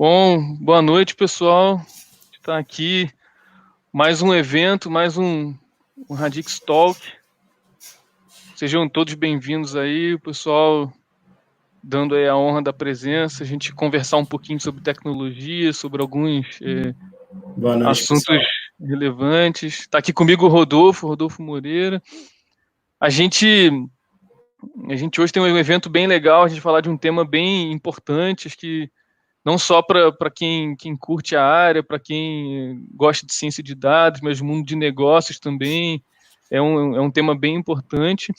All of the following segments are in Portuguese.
Bom, boa noite, pessoal. Está aqui mais um evento, mais um Radix Talk. Sejam todos bem-vindos aí, o pessoal dando aí a honra da presença, a gente conversar um pouquinho sobre tecnologia, sobre alguns Boa noite, assuntos pessoal. relevantes. Está aqui comigo o Rodolfo Moreira. A gente hoje tem um evento bem legal, a gente vai falar de um tema bem importante, acho que não só para quem curte a área, para quem gosta de ciência de dados, mas o mundo de negócios também é um tema bem importante.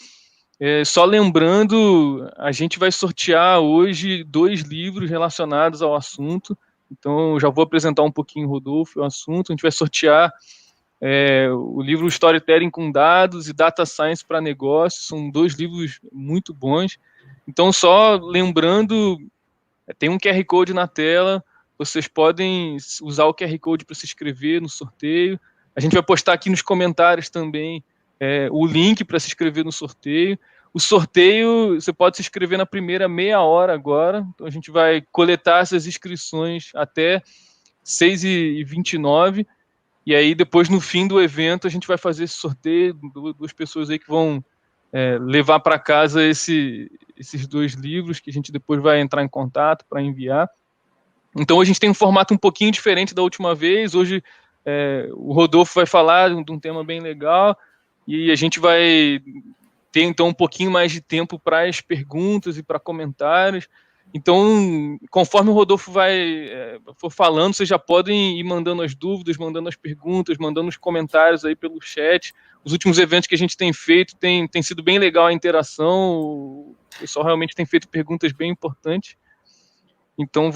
Só lembrando, a gente vai sortear hoje 2 livros relacionados ao assunto. Então, já vou apresentar um pouquinho, Rodolfo, o assunto. A gente vai sortear o livro Storytelling com Dados e Data Science para Negócios. São 2 livros muito bons. Então, só lembrando, tem um QR Code na tela, vocês podem usar o QR Code para se inscrever no sorteio. A gente vai postar aqui nos comentários também o link para se inscrever no sorteio. O sorteio, você pode se inscrever na primeira meia hora agora, então a gente vai coletar essas inscrições até 6h29, e aí depois no fim do evento a gente vai fazer esse sorteio, 2 pessoas aí que vão levar para casa esses 2 livros que a gente depois vai entrar em contato para enviar. Então, a gente tem um formato um pouquinho diferente da última vez. Hoje, o Rodolfo vai falar de um tema bem legal e a gente vai ter, então, um pouquinho mais de tempo para as perguntas e para comentários. Então, conforme o Rodolfo for falando, vocês já podem ir mandando as dúvidas, mandando as perguntas, mandando os comentários aí pelo chat. Os últimos eventos que a gente tem feito tem sido bem legal a interação, o pessoal realmente tem feito perguntas bem importantes. Então,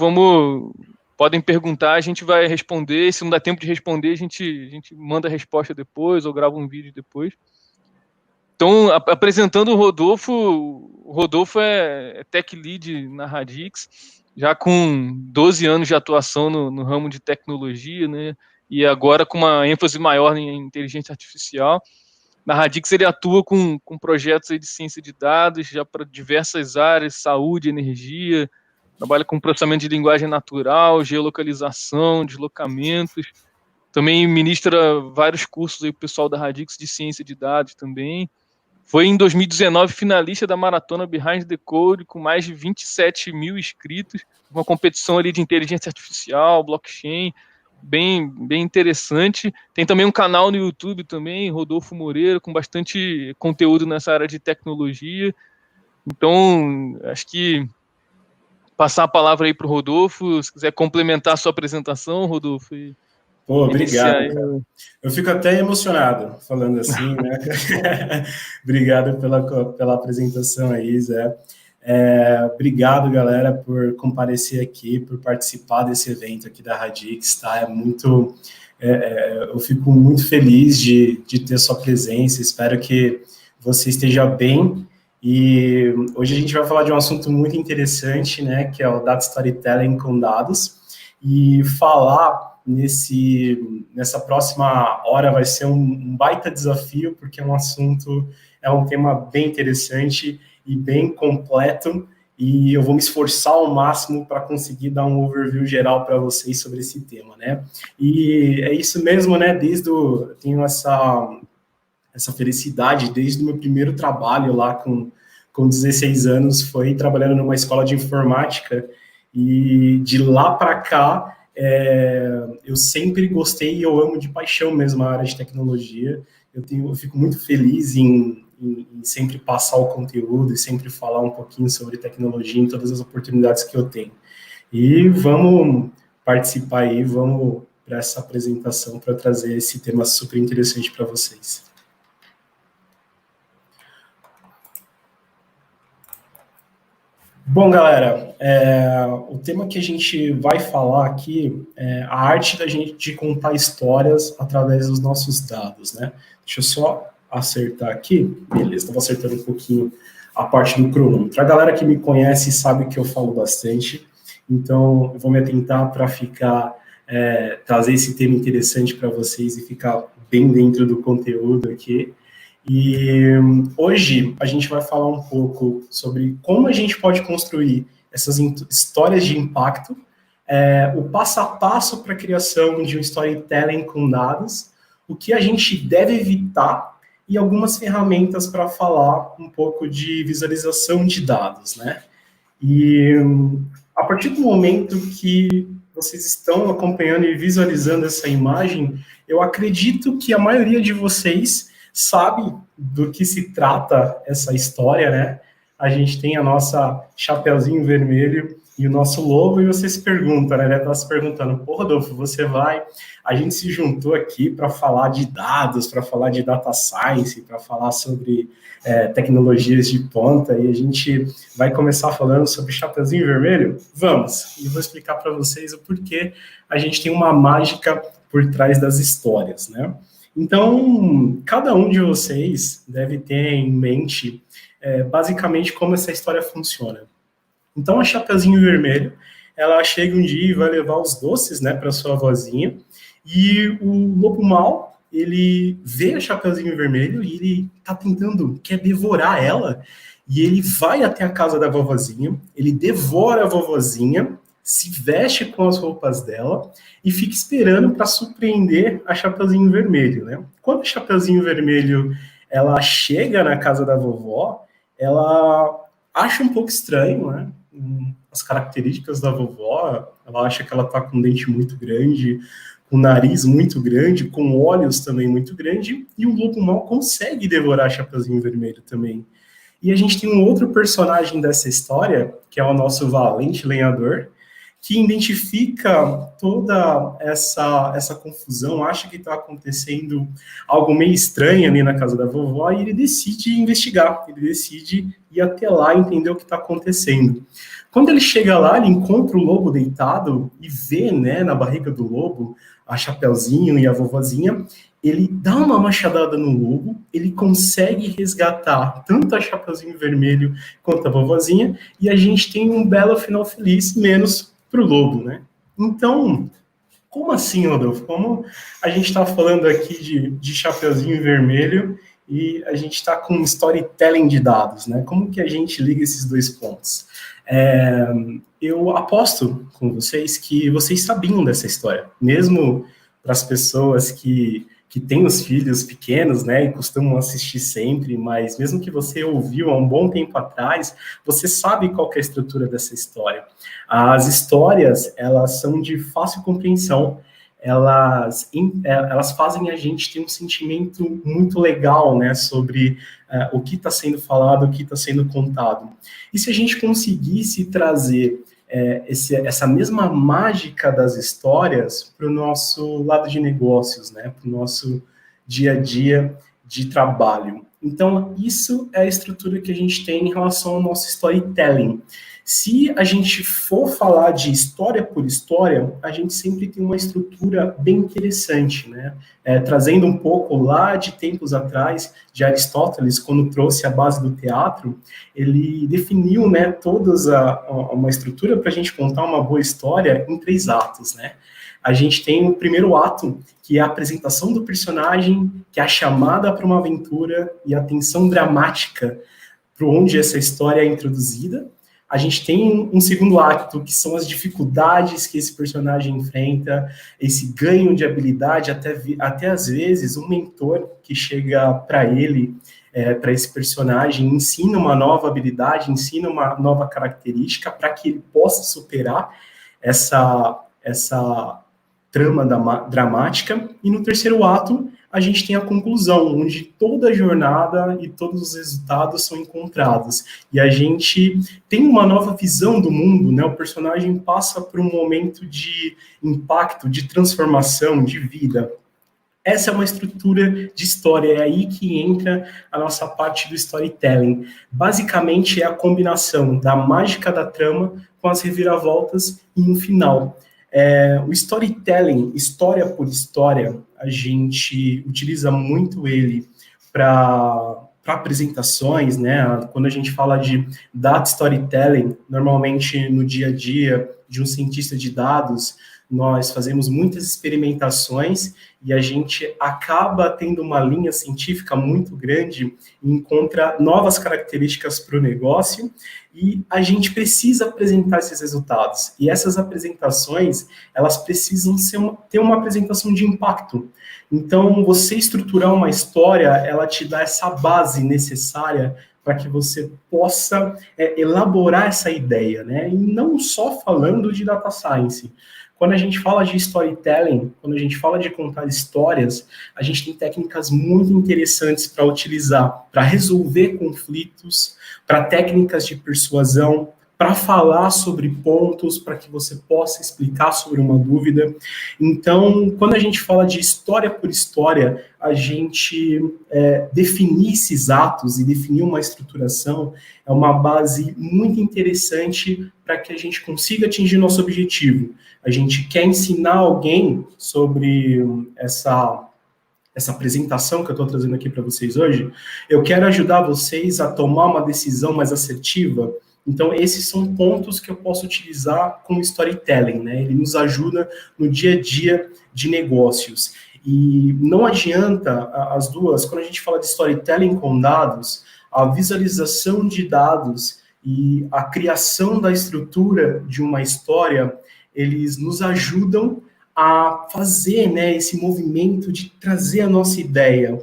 podem perguntar, a gente vai responder. Se não dá tempo de responder, a gente manda a resposta depois ou grava um vídeo depois. Então, apresentando o Rodolfo é Tech Lead na Radix, já com 12 anos de atuação no ramo de tecnologia, né? E agora com uma ênfase maior em inteligência artificial. Na Radix ele atua com projetos aí de ciência de dados, já para diversas áreas, saúde, energia, trabalha com processamento de linguagem natural, geolocalização, deslocamentos. Também ministra vários cursos aí para o pessoal da Radix de ciência de dados também. Foi em 2019 finalista da Maratona Behind the Code, com mais de 27 mil inscritos, uma competição ali de inteligência artificial, blockchain, bem interessante. Tem também um canal no YouTube também, Rodolfo Moreira, com bastante conteúdo nessa área de tecnologia. Então, acho que passar a palavra aí para o Rodolfo, se quiser complementar a sua apresentação, Rodolfo. Pô, obrigado, cara. Eu fico até emocionado falando assim, né? Obrigado pela apresentação aí, Zé. Obrigado, galera, por comparecer aqui, por participar desse evento aqui da Radix, tá? Eu fico muito feliz de ter sua presença, espero que você esteja bem. E hoje a gente vai falar de um assunto muito interessante, né? Que é o Data Storytelling com dados. E falar nessa próxima hora vai ser um baita desafio, porque é um tema bem interessante e bem completo, e eu vou me esforçar ao máximo para conseguir dar um overview geral para vocês sobre esse tema, né? E é isso mesmo, né? Eu tenho essa felicidade desde o meu primeiro trabalho lá com 16 anos, foi trabalhando numa escola de informática, e de lá para cá eu sempre gostei e eu amo de paixão mesmo a área de tecnologia. Eu fico muito feliz em sempre passar o conteúdo e sempre falar um pouquinho sobre tecnologia em todas as oportunidades que eu tenho. E vamos participar aí, vamos para essa apresentação para trazer esse tema super interessante para vocês. Bom, galera, o tema que a gente vai falar aqui é a arte da gente de contar histórias através dos nossos dados, né? Deixa eu só acertar aqui. Beleza, estava acertando um pouquinho a parte do cronômetro. A galera que me conhece sabe que eu falo bastante, então eu vou me atentar para trazer esse tema interessante para vocês e ficar bem dentro do conteúdo aqui. E hoje a gente vai falar um pouco sobre como a gente pode construir essas histórias de impacto o passo a passo para a criação de um storytelling com dados, o que a gente deve evitar e algumas ferramentas para falar um pouco de visualização de dados, né? E a partir do momento que vocês estão acompanhando e visualizando essa imagem, eu acredito que a maioria de vocês sabe do que se trata essa história, né? A gente tem a nossa Chapeuzinho Vermelho e o nosso lobo, e você se pergunta, né? Tá se perguntando, pô, Rodolfo, você vai... A gente se juntou aqui para falar de dados, para falar de data science, para falar sobre tecnologias de ponta, e a gente vai começar falando sobre Chapeuzinho Vermelho? Vamos! E eu vou explicar para vocês o porquê a gente tem uma mágica por trás das histórias, né? Então, cada um de vocês deve ter em mente, basicamente, como essa história funciona. Então, a Chapeuzinho Vermelho, ela chega um dia e vai levar os doces, né, para sua vozinha, e o lobo mau, ele vê a Chapeuzinho Vermelho e ele tá tentando, quer devorar ela, e ele vai até a casa da vovozinha, ele devora a vovozinha, se veste com as roupas dela e fica esperando para surpreender a Chapeuzinho Vermelho, né? Quando a Chapeuzinho Vermelho, ela chega na casa da vovó, ela acha um pouco estranho, né? As características da vovó, ela acha que ela tá com um dente muito grande, com um nariz muito grande, com olhos também muito grande, e o lobo mau consegue devorar a Chapeuzinho Vermelho também. E a gente tem um outro personagem dessa história, que é o nosso valente lenhador, que identifica toda essa confusão, acha que está acontecendo algo meio estranho ali na casa da vovó, e ele decide investigar, ele decide ir até lá e entender o que está acontecendo. Quando ele chega lá, ele encontra o lobo deitado e vê, né, na barriga do lobo a Chapeuzinho e a vovozinha. Ele dá uma machadada no lobo, ele consegue resgatar tanto a Chapeuzinho Vermelho quanto a vovozinha, e a gente tem um belo final feliz, menos para o lobo, né? Então, como assim, Rodolfo? Como a gente está falando aqui de Chapeuzinho Vermelho e a gente está com storytelling de dados, né? Como que a gente liga esses dois pontos? Eu aposto com vocês que vocês sabiam dessa história, mesmo para as pessoas que têm os filhos pequenos, né, e costumam assistir sempre, mas mesmo que você ouviu há um bom tempo atrás, você sabe qual que é a estrutura dessa história. As histórias, elas são de fácil compreensão, elas fazem a gente ter um sentimento muito legal, né, sobre o que está sendo falado, o que está sendo contado. E se a gente conseguisse trazer essa mesma mágica das histórias para o nosso lado de negócios, né, para o nosso dia a dia de trabalho. Então, isso é a estrutura que a gente tem em relação ao nosso storytelling. Se a gente for falar de história por história, a gente sempre tem uma estrutura bem interessante, né? Trazendo um pouco lá de tempos atrás, de Aristóteles, quando trouxe a base do teatro, ele definiu, né, uma estrutura para a gente contar uma boa história em 3 atos, né? A gente tem o primeiro ato, que é a apresentação do personagem, que é a chamada para uma aventura e a tensão dramática para onde essa história é introduzida. A gente tem um segundo ato, que são as dificuldades que esse personagem enfrenta, esse ganho de habilidade, até às vezes um mentor que chega para ele, para esse personagem, ensina uma nova habilidade, ensina uma nova característica para que ele possa superar essa trama dramática. E no terceiro ato, a gente tem a conclusão, onde toda a jornada e todos os resultados são encontrados. E a gente tem uma nova visão do mundo, né? O personagem passa por um momento de impacto, de transformação, de vida. Essa é uma estrutura de história, é aí que entra a nossa parte do storytelling. Basicamente, é a combinação da mágica da trama com as reviravoltas e um final. O storytelling, história por história, a gente utiliza muito ele para apresentações, né? Quando a gente fala de data storytelling, normalmente no dia a dia de um cientista de dados, nós fazemos muitas experimentações e a gente acaba tendo uma linha científica muito grande e encontra novas características para o negócio e a gente precisa apresentar esses resultados. E essas apresentações, elas precisam ter uma apresentação de impacto. Então, você estruturar uma história, ela te dá essa base necessária para que você possa elaborar essa ideia, né? E não só falando de data science. Quando a gente fala de storytelling, quando a gente fala de contar histórias, a gente tem técnicas muito interessantes para utilizar, para resolver conflitos, para técnicas de persuasão, para falar sobre pontos, para que você possa explicar sobre uma dúvida. Então, quando a gente fala de história por história, a gente definir esses atos e definir uma estruturação é uma base muito interessante para que a gente consiga atingir nosso objetivo. A gente quer ensinar alguém sobre essa apresentação que eu estou trazendo aqui para vocês hoje. Eu quero ajudar vocês a tomar uma decisão mais assertiva. Então, esses são pontos que eu posso utilizar como storytelling, né? Ele nos ajuda no dia a dia de negócios. E não adianta as duas, quando a gente fala de storytelling com dados, a visualização de dados e a criação da estrutura de uma história, eles nos ajudam a fazer, né, esse movimento de trazer a nossa ideia.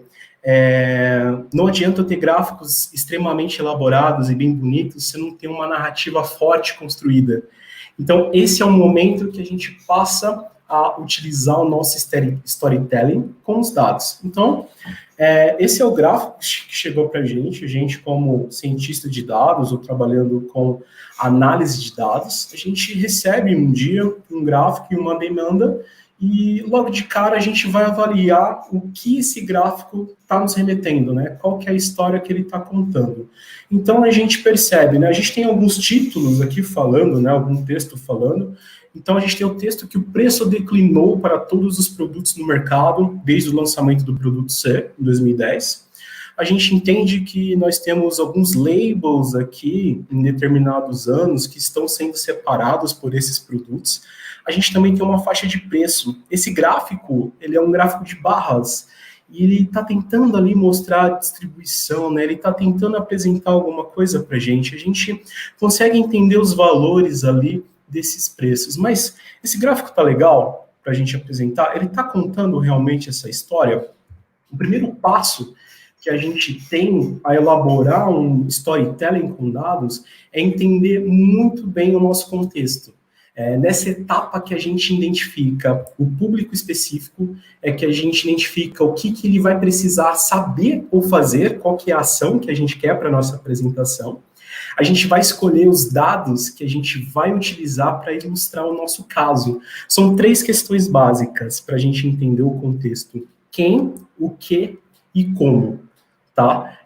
Não adianta ter gráficos extremamente elaborados e bem bonitos se não tem uma narrativa forte construída. Então, esse é o momento que a gente passa a utilizar o nosso storytelling com os dados. Então, esse é o gráfico que chegou para a gente como cientista de dados ou trabalhando com análise de dados, a gente recebe um dia um gráfico e uma demanda e logo de cara a gente vai avaliar o que esse gráfico está nos remetendo, né? Qual que é a história que ele está contando. Então a gente percebe, né? A gente tem alguns títulos aqui falando, né? Algum texto falando. Então a gente tem o texto que o preço declinou para todos os produtos no mercado desde o lançamento do produto C, em 2010. A gente entende que nós temos alguns labels aqui em determinados anos que estão sendo separados por esses produtos. A gente também tem uma faixa de preço. Esse gráfico, ele é um gráfico de barras, e ele está tentando ali mostrar a distribuição, né? Ele está tentando apresentar alguma coisa para a gente consegue entender os valores ali desses preços. Mas esse gráfico está legal para a gente apresentar? Ele está contando realmente essa história? O primeiro passo que a gente tem a elaborar um storytelling com dados é entender muito bem o nosso contexto. Nessa etapa que a gente identifica o público específico, é que a gente identifica o que ele vai precisar saber ou fazer, qual que é a ação que a gente quer para a nossa apresentação. A gente vai escolher os dados que a gente vai utilizar para ilustrar o nosso caso. São 3 questões básicas para a gente entender o contexto. Quem, o que e como. Tá?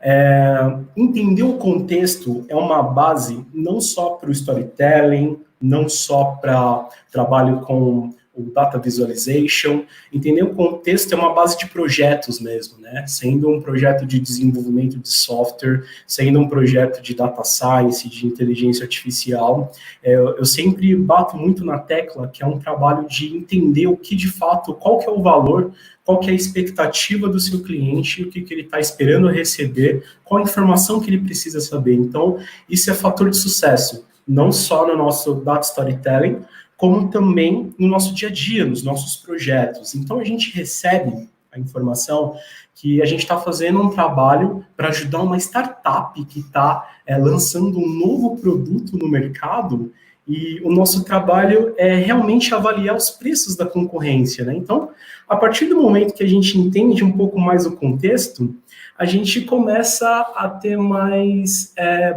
Entender o contexto é uma base não só para o storytelling, não só para trabalho com o data visualization. Entender o contexto é uma base de projetos mesmo, né? Sendo um projeto de desenvolvimento de software, sendo um projeto de data science, de inteligência artificial. Eu sempre bato muito na tecla que é um trabalho de entender o que de fato, qual que é o valor, qual que é a expectativa do seu cliente, o que ele está esperando receber, qual a informação que ele precisa saber. Então, isso é fator de sucesso, não só no nosso data storytelling, como também no nosso dia a dia, nos nossos projetos. Então, a gente recebe a informação que a gente está fazendo um trabalho para ajudar uma startup que está lançando um novo produto no mercado, e o nosso trabalho é realmente avaliar os preços da concorrência, né? Então, a partir do momento que a gente entende um pouco mais o contexto, a gente começa a ter mais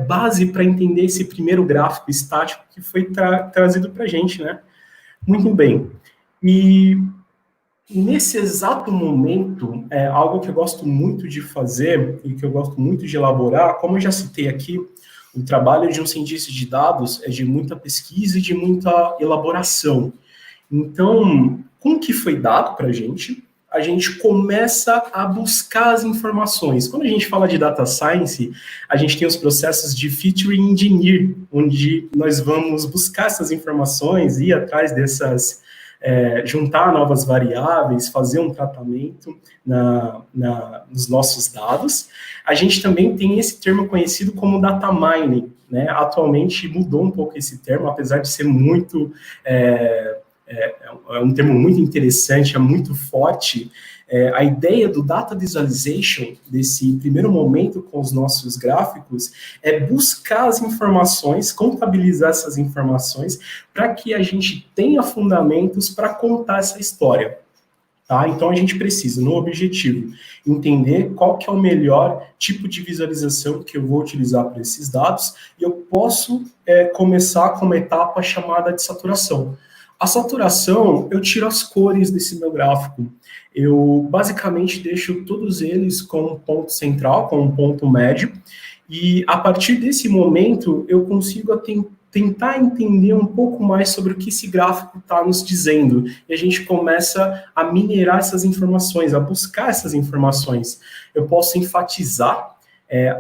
base para entender esse primeiro gráfico estático que foi trazido para a gente, né? Muito bem. E nesse exato momento, algo que eu gosto muito de fazer e que eu gosto muito de elaborar, como eu já citei aqui, o trabalho de um cientista de dados é de muita pesquisa e de muita elaboração. Então, com o que foi dado para a gente começa a buscar as informações. Quando a gente fala de data science, a gente tem os processos de feature engineer, onde nós vamos buscar essas informações, ir atrás juntar novas variáveis, fazer um tratamento nos nossos dados. A gente também tem esse termo conhecido como data mining, né? Atualmente mudou um pouco esse termo, apesar de ser muito... é um termo muito interessante, é muito forte. A ideia do data visualization, desse primeiro momento com os nossos gráficos, é buscar as informações, contabilizar essas informações, para que a gente tenha fundamentos para contar essa história. Tá? Então, a gente precisa, no objetivo, entender qual que é o melhor tipo de visualização que eu vou utilizar para esses dados, e eu posso começar com uma etapa chamada de saturação. A saturação, eu tiro as cores desse meu gráfico. Eu, basicamente, deixo todos eles com um ponto central, com um ponto médio, e, a partir desse momento, eu consigo tentar entender um pouco mais sobre o que esse gráfico está nos dizendo. E a gente começa a minerar essas informações, a buscar essas informações. Eu posso enfatizar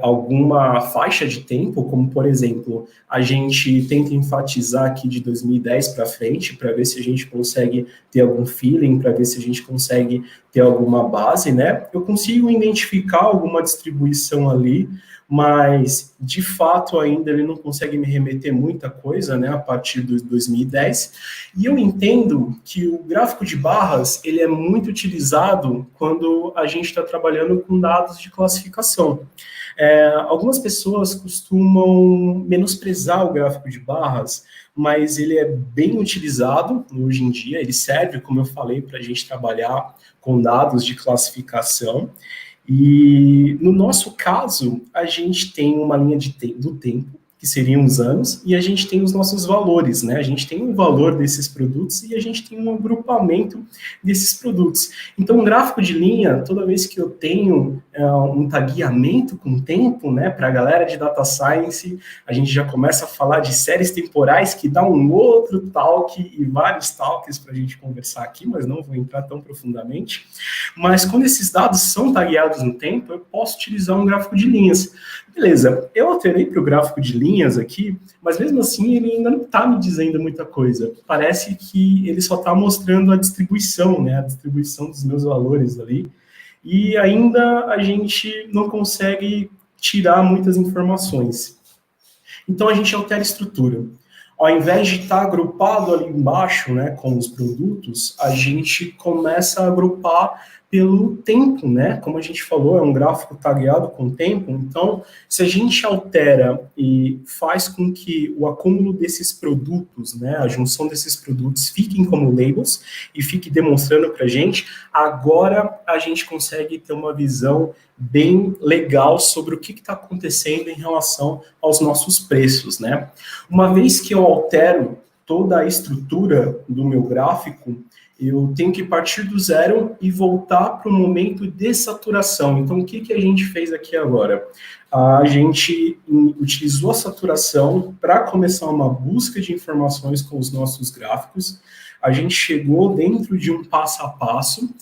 alguma faixa de tempo, como, por exemplo, a gente tenta enfatizar aqui de 2010 para frente, para ver se a gente consegue ter algum feeling, para ver se a gente consegue ter alguma base, né? Eu consigo identificar alguma distribuição ali, mas, de fato, ainda ele não consegue me remeter muita coisa, né, a partir de 2010, e eu entendo que o gráfico de barras, ele é muito utilizado quando a gente está trabalhando com dados de classificação. Algumas pessoas costumam menosprezar o gráfico de barras, mas ele é bem utilizado hoje em dia, ele serve, como eu falei, para a gente trabalhar com dados de classificação. E, no nosso caso, a gente tem uma linha do tempo, que seriam os anos, e a gente tem os nossos valores, né? A gente tem o valor desses produtos e a gente tem um agrupamento desses produtos. Então, um gráfico de linha, toda vez que eu tenho um tagueamento com tempo, né, para a galera de Data Science, a gente já começa a falar de séries temporais, que dá um outro talk e vários talks para a gente conversar aqui, mas não vou entrar tão profundamente. Mas quando esses dados são tagueados no tempo, eu posso utilizar um gráfico de linhas. Beleza, eu alterei para o gráfico de linhas aqui, mas mesmo assim ele ainda não está me dizendo muita coisa. Parece que ele só está mostrando a distribuição, né? A distribuição dos meus valores ali. E ainda a gente não consegue tirar muitas informações. Então a gente altera a estrutura. Ao invés de estar agrupado ali embaixo, né, com os produtos, a gente começa a agrupar pelo tempo, né? Como a gente falou, é um gráfico tagueado com tempo, então, se a gente altera e faz com que o acúmulo desses produtos, né, a junção desses produtos fiquem como labels e fique demonstrando para a gente, agora a gente consegue ter uma visão bem legal sobre o que está acontecendo em relação aos nossos preços, né? Uma vez que eu altero toda a estrutura do meu gráfico, eu tenho que partir do zero e voltar para o momento de saturação. Então, o que a gente fez aqui agora? A gente utilizou a saturação para começar uma busca de informações com os nossos gráficos. A gente chegou dentro de um passo a passo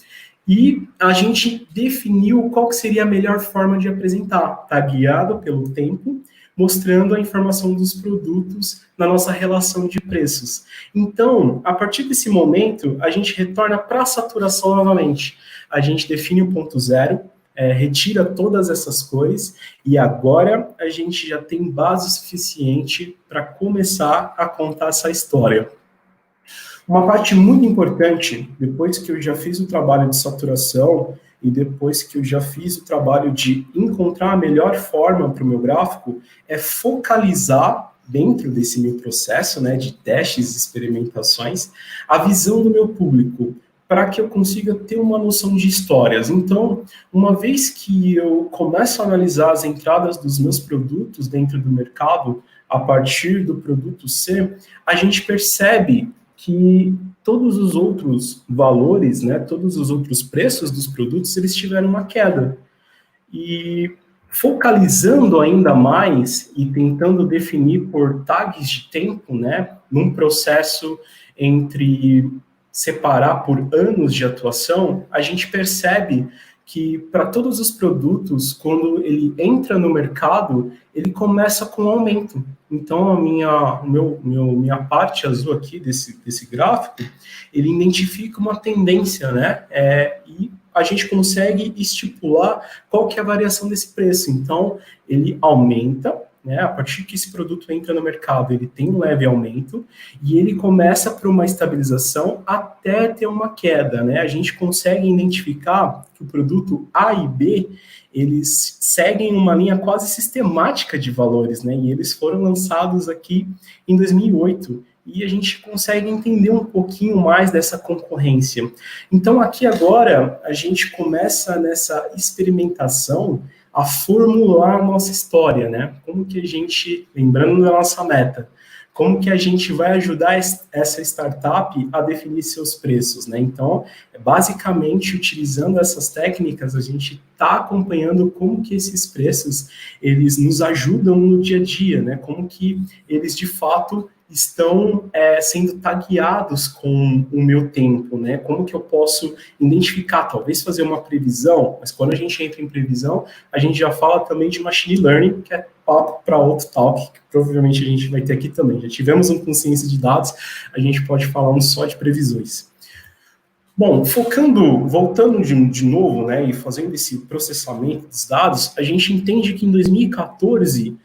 e a gente definiu qual que seria a melhor forma de apresentar. Está guiado pelo tempo, mostrando a informação dos produtos na nossa relação de preços. Então, a partir desse momento, a gente retorna para a saturação novamente. A gente define o ponto zero, retira todas essas cores, e agora a gente já tem base suficiente para começar a contar essa história. Uma parte muito importante, depois que eu já fiz o trabalho de saturação, e depois que eu já fiz o trabalho de encontrar a melhor forma para o meu gráfico, é focalizar dentro desse meu processo, né, de testes e experimentações, a visão do meu público, para que eu consiga ter uma noção de histórias. Então, uma vez que eu começo a analisar as entradas dos meus produtos dentro do mercado, a partir do produto C, a gente percebe que todos os outros valores, né, todos os outros preços dos produtos, eles tiveram uma queda. E focalizando ainda mais e tentando definir por tags de tempo, né, num processo entre separar por anos de atuação, a gente percebe que para todos os produtos, quando ele entra no mercado, ele começa com aumento. Então, minha parte azul aqui desse gráfico, ele identifica uma tendência, né? E a gente consegue estipular qual que é a variação desse preço. Então, ele aumenta, né? A partir que esse produto entra no mercado, ele tem um leve aumento e ele começa por uma estabilização até ter uma queda, né? A gente consegue identificar que o produto A e B, eles seguem uma linha quase sistemática de valores, né? E eles foram lançados aqui em 2008. E a gente consegue entender um pouquinho mais dessa concorrência. Então, aqui agora, a gente começa nessa experimentação a formular a nossa história, né? Como que a gente, lembrando da nossa meta, como que a gente vai ajudar essa startup a definir seus preços, né? Então, basicamente, utilizando essas técnicas, a gente está acompanhando como que esses preços, eles nos ajudam no dia a dia, né? Como que eles, de fato, estão sendo tagueados com o meu tempo, né? Como que eu posso identificar, talvez fazer uma previsão, mas quando a gente entra em previsão, a gente já fala também de machine learning, que é papo para outro talk, que provavelmente a gente vai ter aqui também. Já tivemos um com ciência de dados, a gente pode falar um só de previsões. Bom, voltando de novo, né, e fazendo esse processamento dos dados, a gente entende que em 2014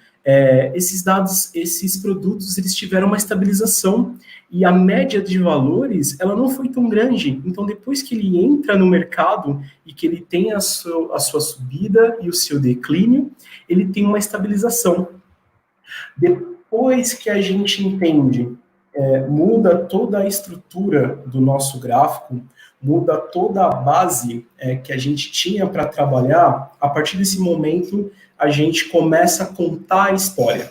esses produtos, eles tiveram uma estabilização e a média de valores, ela não foi tão grande. Então, depois que ele entra no mercado e que ele tem a sua subida e o seu declínio, ele tem uma estabilização. Depois que a gente entende, muda toda a estrutura do nosso gráfico, muda toda a base que a gente tinha para trabalhar, a partir desse momento, a gente começa a contar a história,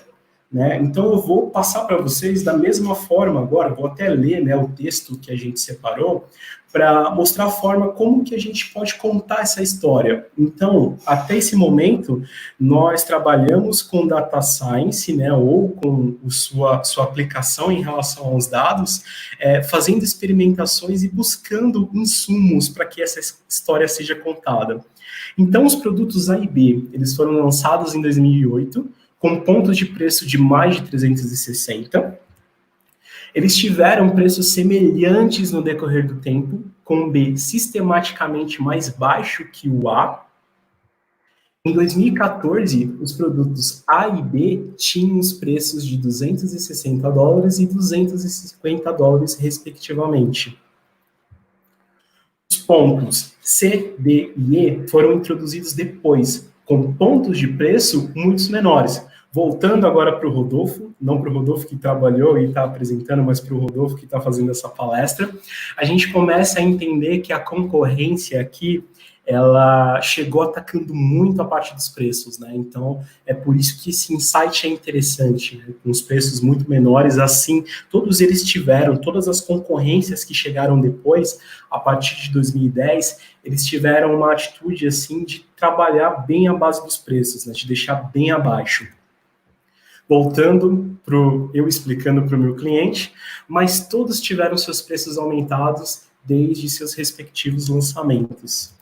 né? Então, eu vou passar para vocês da mesma forma agora, vou até ler, né, o texto que a gente separou, para mostrar a forma como que a gente pode contar essa história. Então, até esse momento, nós trabalhamos com data science, né, ou com sua aplicação em relação aos dados, fazendo experimentações e buscando insumos para que essa história seja contada. Então, os produtos A e B, eles foram lançados em 2008, com pontos de preço de mais de 360. Eles tiveram preços semelhantes no decorrer do tempo, com o B sistematicamente mais baixo que o A. Em 2014, os produtos A e B tinham os preços de $260 e $250, respectivamente. Os pontos C, D e E foram introduzidos depois, com pontos de preço muito menores. Voltando agora para o Rodolfo, não para o Rodolfo que trabalhou e está apresentando, mas para o Rodolfo que está fazendo essa palestra, a gente começa a entender que a concorrência aqui, ela chegou atacando muito a parte dos preços, né? Então, é por isso que esse insight é interessante, né? Com os preços muito menores, assim, todos eles tiveram, todas as concorrências que chegaram depois, a partir de 2010, eles tiveram uma atitude, assim, de trabalhar bem a base dos preços, né? De deixar bem abaixo. Voltando eu explicando para o meu cliente, mas todos tiveram seus preços aumentados desde seus respectivos lançamentos.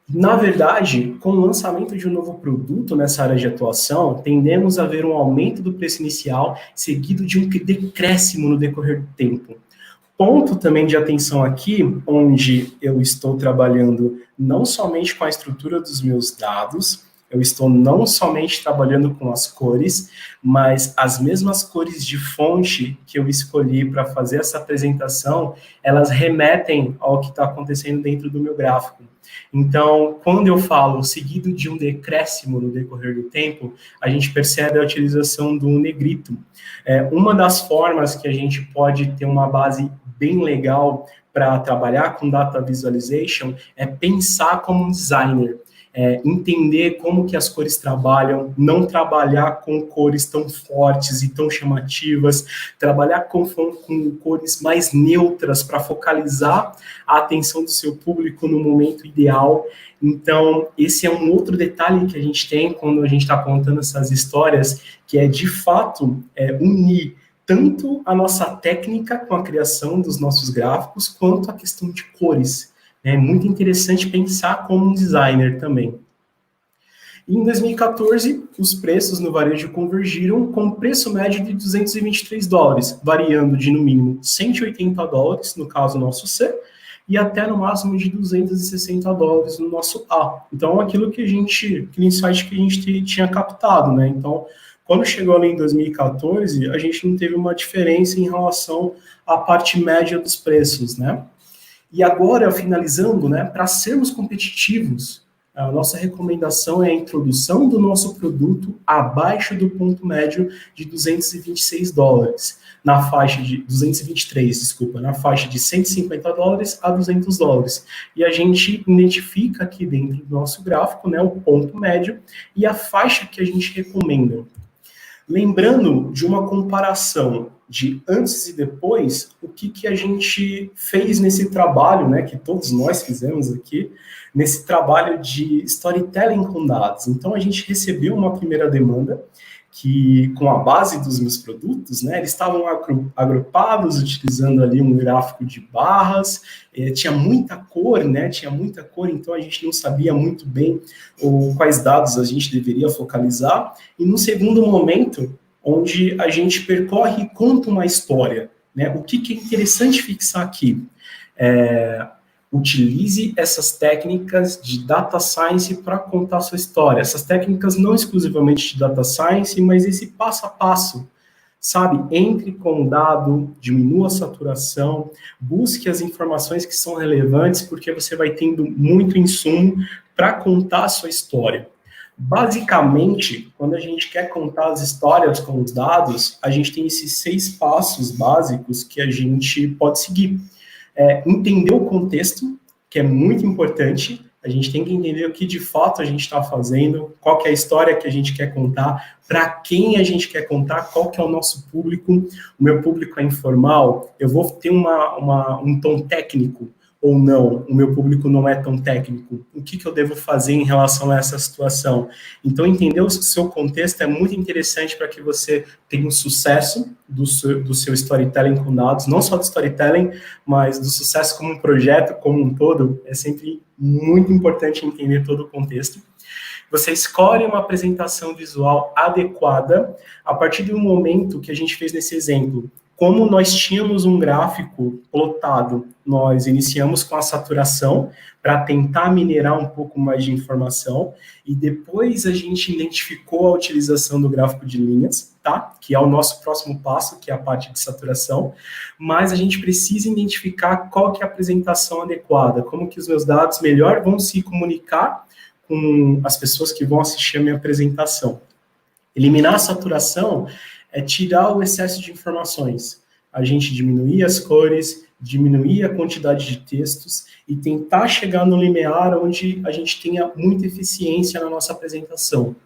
Na verdade, com o lançamento de um novo produto nessa área de atuação, tendemos a ver um aumento do preço inicial, seguido de um decréscimo no decorrer do tempo. Ponto também de atenção aqui, onde eu estou trabalhando não somente com a estrutura dos meus dados, eu estou não somente trabalhando com as cores, mas as mesmas cores de fonte que eu escolhi para fazer essa apresentação, elas remetem ao que está acontecendo dentro do meu gráfico. Então, quando eu falo seguido de um decréscimo no decorrer do tempo, a gente percebe a utilização do negrito. Uma das formas que a gente pode ter uma base bem legal para trabalhar com data visualization é pensar como um designer. Entender como que as cores trabalham, não trabalhar com cores tão fortes e tão chamativas, trabalhar com cores mais neutras para focalizar a atenção do seu público no momento ideal. Então, esse é um outro detalhe que a gente tem quando a gente está contando essas histórias, que é, de fato, unir tanto a nossa técnica com a criação dos nossos gráficos, quanto a questão de cores. É muito interessante pensar como um designer também. Em 2014, os preços no varejo convergiram com um preço médio de $223, variando de no mínimo $180, no caso nosso C, e até no máximo de $260 no nosso A. Então, aquele insight que a gente tinha captado, né? Então, quando chegou ali em 2014, a gente não teve uma diferença em relação à parte média dos preços, né? E agora, finalizando, né, para sermos competitivos, a nossa recomendação é a introdução do nosso produto abaixo do ponto médio de $226, na faixa de 223, desculpa, na faixa de $150 a $200. E a gente identifica aqui dentro do nosso gráfico, né, o ponto médio e a faixa que a gente recomenda. Lembrando de uma comparação de antes e depois, o que a gente fez nesse trabalho, né, que todos nós fizemos aqui, nesse trabalho de storytelling com dados. Então, a gente recebeu uma primeira demanda, que com a base dos meus produtos, né, eles estavam agrupados, utilizando ali um gráfico de barras, tinha muita cor, né, então a gente não sabia muito bem quais dados a gente deveria focalizar, e no segundo momento, onde a gente percorre e conta uma história, né, o que é interessante fixar aqui? Utilize essas técnicas de data science para contar a sua história. Essas técnicas não exclusivamente de data science, mas esse passo a passo, sabe? Entre com o dado, diminua a saturação, busque as informações que são relevantes, porque você vai tendo muito insumo para contar a sua história. Basicamente, quando a gente quer contar as histórias com os dados, a gente tem esses 6 passos básicos que a gente pode seguir. Entender o contexto, que é muito importante, a gente tem que entender o que de fato a gente está fazendo, qual que é a história que a gente quer contar, para quem a gente quer contar, qual que é o nosso público. O meu público é informal, eu vou ter um tom técnico ou não, o meu público não é tão técnico, o que eu devo fazer em relação a essa situação? Então, entender o seu contexto é muito interessante para que você tenha um sucesso do seu storytelling com dados, não só do storytelling, mas do sucesso como um projeto, como um todo, é sempre muito importante entender todo o contexto. Você escolhe uma apresentação visual adequada a partir do momento que a gente fez nesse exemplo. Como nós tínhamos um gráfico plotado, nós iniciamos com a saturação para tentar minerar um pouco mais de informação e depois a gente identificou a utilização do gráfico de linhas, tá? Que é o nosso próximo passo, que é a parte de saturação, mas a gente precisa identificar qual que é a apresentação adequada, como que os meus dados melhor vão se comunicar com as pessoas que vão assistir a minha apresentação. Eliminar a saturação é tirar o excesso de informações. A gente diminuir as cores, diminuir a quantidade de textos e tentar chegar no limiar onde a gente tenha muita eficiência na nossa apresentação.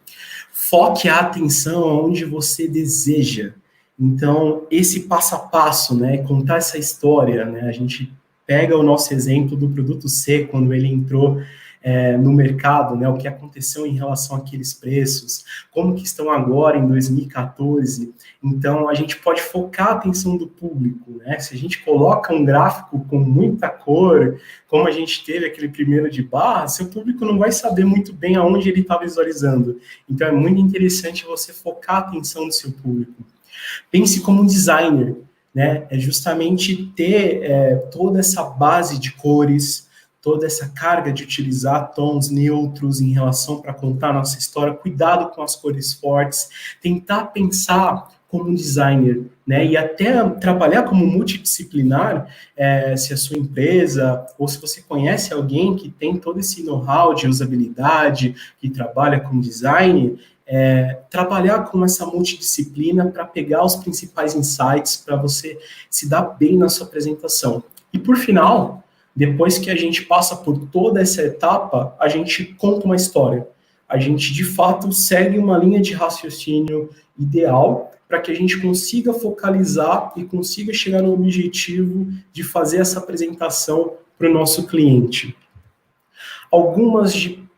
Foque a atenção onde você deseja. Então, esse passo a passo, né, contar essa história, né, a gente pega o nosso exemplo do produto C, quando ele entrou no mercado, né, o que aconteceu em relação àqueles preços, como que estão agora em 2014. Então, a gente pode focar a atenção do público, né? Se a gente coloca um gráfico com muita cor, como a gente teve aquele primeiro de barra, seu público não vai saber muito bem aonde ele está visualizando. Então, é muito interessante você focar a atenção do seu público. Pense como um designer, né? É justamente ter toda essa base de cores, toda essa carga de utilizar tons neutros em relação para contar a nossa história, cuidado com as cores fortes, tentar pensar como um designer, né, e até trabalhar como multidisciplinar, se a sua empresa, ou se você conhece alguém que tem todo esse know-how de usabilidade, que trabalha com design, trabalhar com essa multidisciplina para pegar os principais insights, para você se dar bem na sua apresentação. E por final, depois que a gente passa por toda essa etapa, a gente conta uma história. A gente, de fato, segue uma linha de raciocínio ideal para que a gente consiga focalizar e consiga chegar no objetivo de fazer essa apresentação para o nosso cliente. Algumas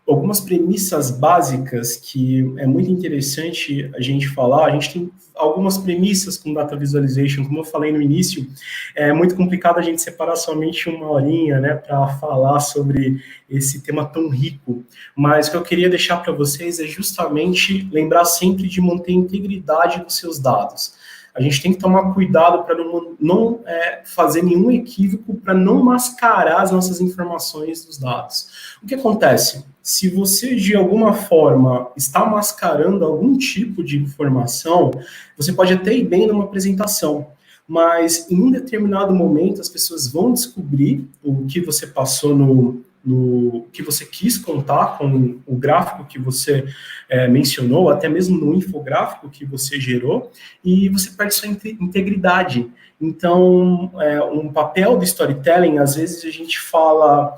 algumas premissas básicas que é muito interessante a gente falar. A gente tem algumas premissas com Data Visualization, como eu falei no início, é muito complicado a gente separar somente uma horinha, né, para falar sobre esse tema tão rico, mas o que eu queria deixar para vocês é justamente lembrar sempre de manter a integridade dos seus dados. A gente tem que tomar cuidado para não fazer nenhum equívoco, para não mascarar as nossas informações dos dados. O que acontece? Se você, de alguma forma, está mascarando algum tipo de informação, você pode até ir bem numa apresentação, mas em um determinado momento as pessoas vão descobrir o que você passou no que você quis contar com o gráfico que você mencionou, até mesmo no infográfico que você gerou, e você perde sua integridade. Então, um papel do storytelling, às vezes a gente fala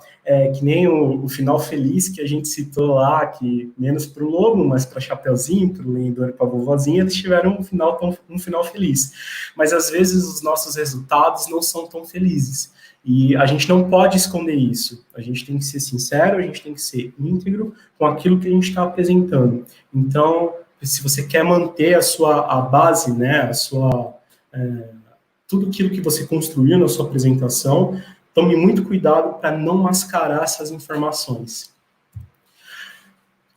que nem o final feliz que a gente citou lá, que menos para o lobo, mas para Chapeuzinho, para o lendor e para a vovozinha, eles tiveram um final feliz. Mas às vezes os nossos resultados não são tão felizes. E a gente não pode esconder isso. A gente tem que ser sincero, a gente tem que ser íntegro com aquilo que a gente está apresentando. Então, se você quer manter a base, né, tudo aquilo que você construiu na sua apresentação, tome muito cuidado para não mascarar essas informações.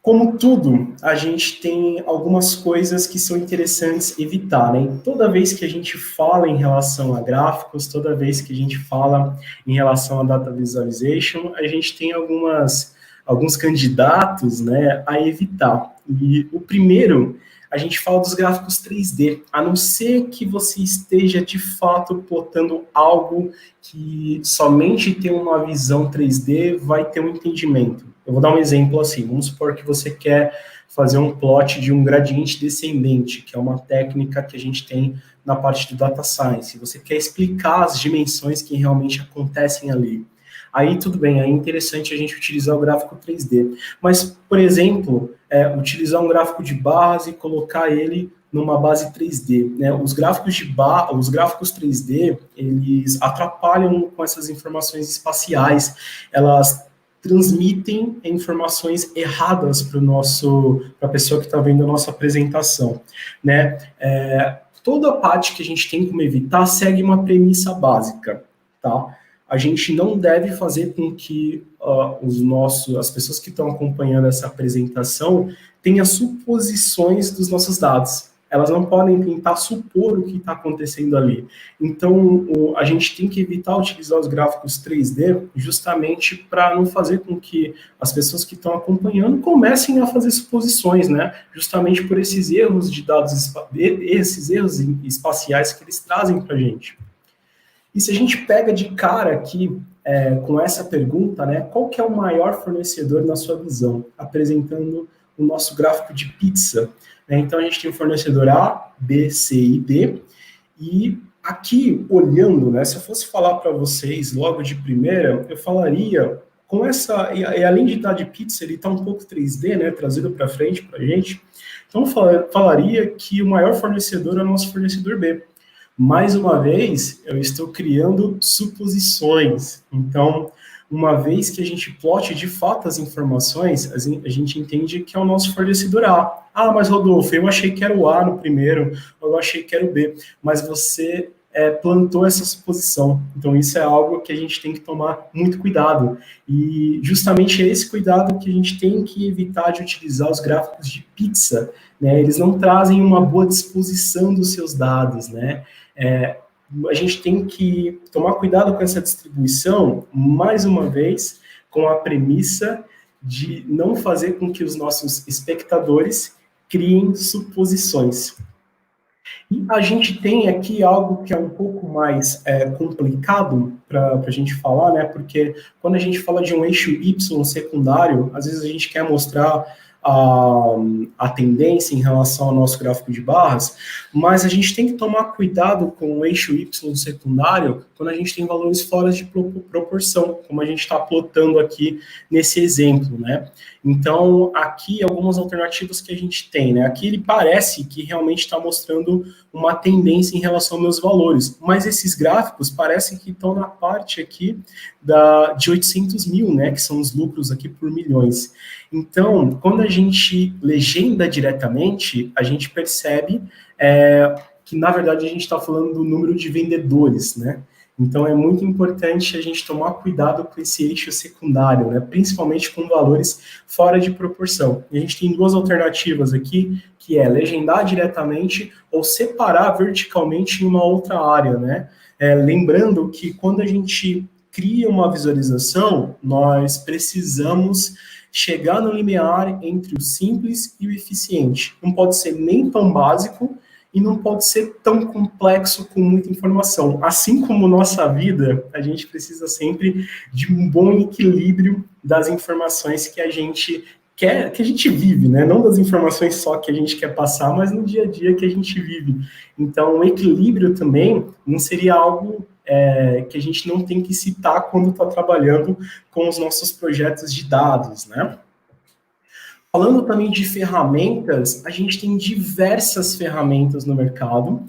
Como tudo, a gente tem algumas coisas que são interessantes evitar, né? Toda vez que a gente fala em relação a gráficos, toda vez que a gente fala em relação a data visualization, a gente tem alguns candidatos, né, a evitar. E o primeiro, a gente fala dos gráficos 3D, a não ser que você esteja, de fato, plotando algo que somente tem uma visão 3D vai ter um entendimento. Eu vou dar um exemplo assim, vamos supor que você quer fazer um plot de um gradiente descendente, que é uma técnica que a gente tem na parte do Data Science. Você quer explicar as dimensões que realmente acontecem ali. Aí tudo bem, é interessante a gente utilizar o gráfico 3D. Mas, por exemplo, utilizar um gráfico de barras e colocar ele numa base 3D. Né? Os gráficos 3D, eles atrapalham com essas informações espaciais. Elas transmitem informações erradas para a pessoa que está vendo a nossa apresentação. Né? Toda a parte que a gente tem como evitar segue uma premissa básica, tá? A gente não deve fazer com que as pessoas que estão acompanhando essa apresentação tenham suposições dos nossos dados. Elas não podem tentar supor o que está acontecendo ali. Então, a gente tem que evitar utilizar os gráficos 3D justamente para não fazer com que as pessoas que estão acompanhando comecem a fazer suposições, né? Justamente por esses erros de dados, esses erros espaciais que eles trazem para a gente. E se a gente pega de cara aqui com essa pergunta, né, qual que é o maior fornecedor na sua visão? Apresentando o nosso gráfico de pizza. Né? Então, a gente tem o fornecedor A, B, C e D. E aqui, olhando, né, se eu fosse falar para vocês logo de primeira, eu falaria, com essa, e além de estar de pizza, ele está um pouco 3D, né, trazido para frente para a gente. Então, eu falaria que o maior fornecedor é o nosso fornecedor B. Mais uma vez, eu estou criando suposições. Então, uma vez que a gente plote de fato as informações, a gente entende que é o nosso fornecedor A. Ah, mas Rodolfo, eu achei que era o A no primeiro, ou eu achei que era o B. Mas você plantou essa suposição. Então, isso é algo que a gente tem que tomar muito cuidado. E justamente é esse cuidado que a gente tem que evitar de utilizar os gráficos de pizza. Né? Eles não trazem uma boa disposição dos seus dados, né? A gente tem que tomar cuidado com essa distribuição, mais uma vez, com a premissa de não fazer com que os nossos espectadores criem suposições. E a gente tem aqui algo que é um pouco mais complicado para a gente falar, né? Porque quando a gente fala de um eixo Y secundário, às vezes a gente quer mostrar a tendência em relação ao nosso gráfico de barras, mas a gente tem que tomar cuidado com o eixo Y secundário quando a gente tem valores fora de proporção, como a gente está plotando aqui nesse exemplo, né? Então, aqui algumas alternativas que a gente tem, né? Aqui ele parece que realmente está mostrando uma tendência em relação aos meus valores, mas esses gráficos parecem que estão na parte aqui de 800 mil, né? Que são os lucros aqui por milhões. Então, quando a gente legenda diretamente, a gente percebe que, na verdade, a gente está falando do número de vendedores, né? Então, é muito importante a gente tomar cuidado com esse eixo secundário, né? Principalmente com valores fora de proporção. E a gente tem duas alternativas aqui, que é legendar diretamente ou separar verticalmente em uma outra área, né? Lembrando que quando a gente cria uma visualização, nós precisamos chegar no limiar entre o simples e o eficiente. Não pode ser nem tão básico e não pode ser tão complexo com muita informação. Assim como nossa vida, a gente precisa sempre de um bom equilíbrio das informações que a gente quer, que a gente vive, né? Não das informações só que a gente quer passar, mas no dia a dia que a gente vive. Então, o equilíbrio também não seria algo que a gente não tem que citar quando está trabalhando com os nossos projetos de dados, né? Falando também de ferramentas, a gente tem diversas ferramentas no mercado,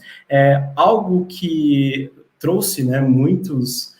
algo que trouxe, né, muitos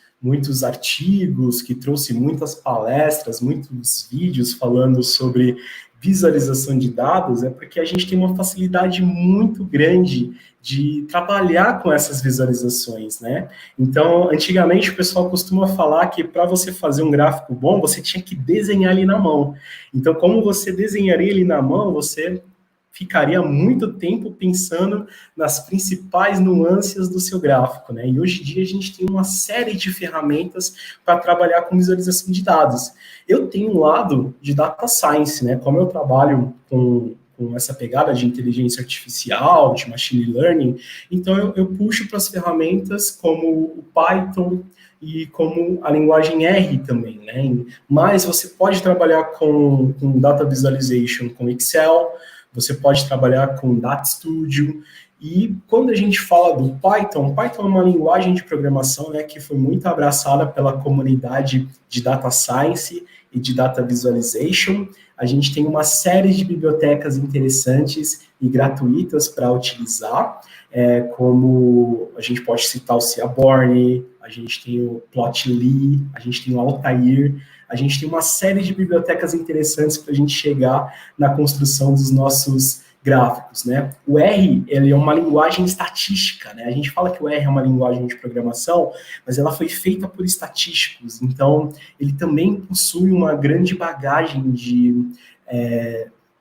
artigos, que trouxe muitas palestras, muitos vídeos falando sobre visualização de dados, porque a gente tem uma facilidade muito grande de trabalhar com essas visualizações, né? Então, antigamente o pessoal costuma falar que para você fazer um gráfico bom, você tinha que desenhar ele na mão. Então, como você desenharia ele na mão, você ficaria muito tempo pensando nas principais nuances do seu gráfico, né? E hoje em dia a gente tem uma série de ferramentas para trabalhar com visualização de dados. Eu tenho um lado de data science, né? Como eu trabalho com essa pegada de inteligência artificial, de machine learning, então eu puxo para as ferramentas como o Python e como a linguagem R também, né? Mas você pode trabalhar com data visualization com Excel, você pode trabalhar com Data Studio, e quando a gente fala do Python é uma linguagem de programação, né, que foi muito abraçada pela comunidade de Data Science e de Data Visualization. A gente tem uma série de bibliotecas interessantes e gratuitas para utilizar, como a gente pode citar o Seaborn, a gente tem o Plotly, a gente tem o Altair, a gente tem uma série de bibliotecas interessantes para a gente chegar na construção dos nossos gráficos, né? O R, ele é uma linguagem estatística, né? A gente fala que o R é uma linguagem de programação, mas ela foi feita por estatísticos, então ele também possui uma grande bagagem de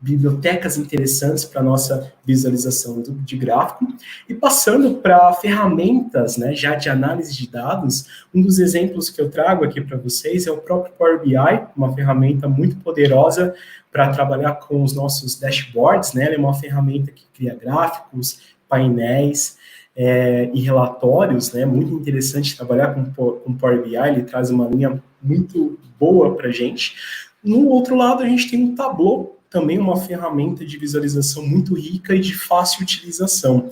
bibliotecas interessantes para a nossa visualização de gráfico. E passando para ferramentas, né, já de análise de dados, um dos exemplos que eu trago aqui para vocês é o próprio Power BI, uma ferramenta muito poderosa para trabalhar com os nossos dashboards, né? Ela é uma ferramenta que cria gráficos, painéis e relatórios, né? Muito interessante trabalhar com Power BI, ele traz uma linha muito boa para a gente. No outro lado, a gente tem o Tableau, também uma ferramenta de visualização muito rica e de fácil utilização.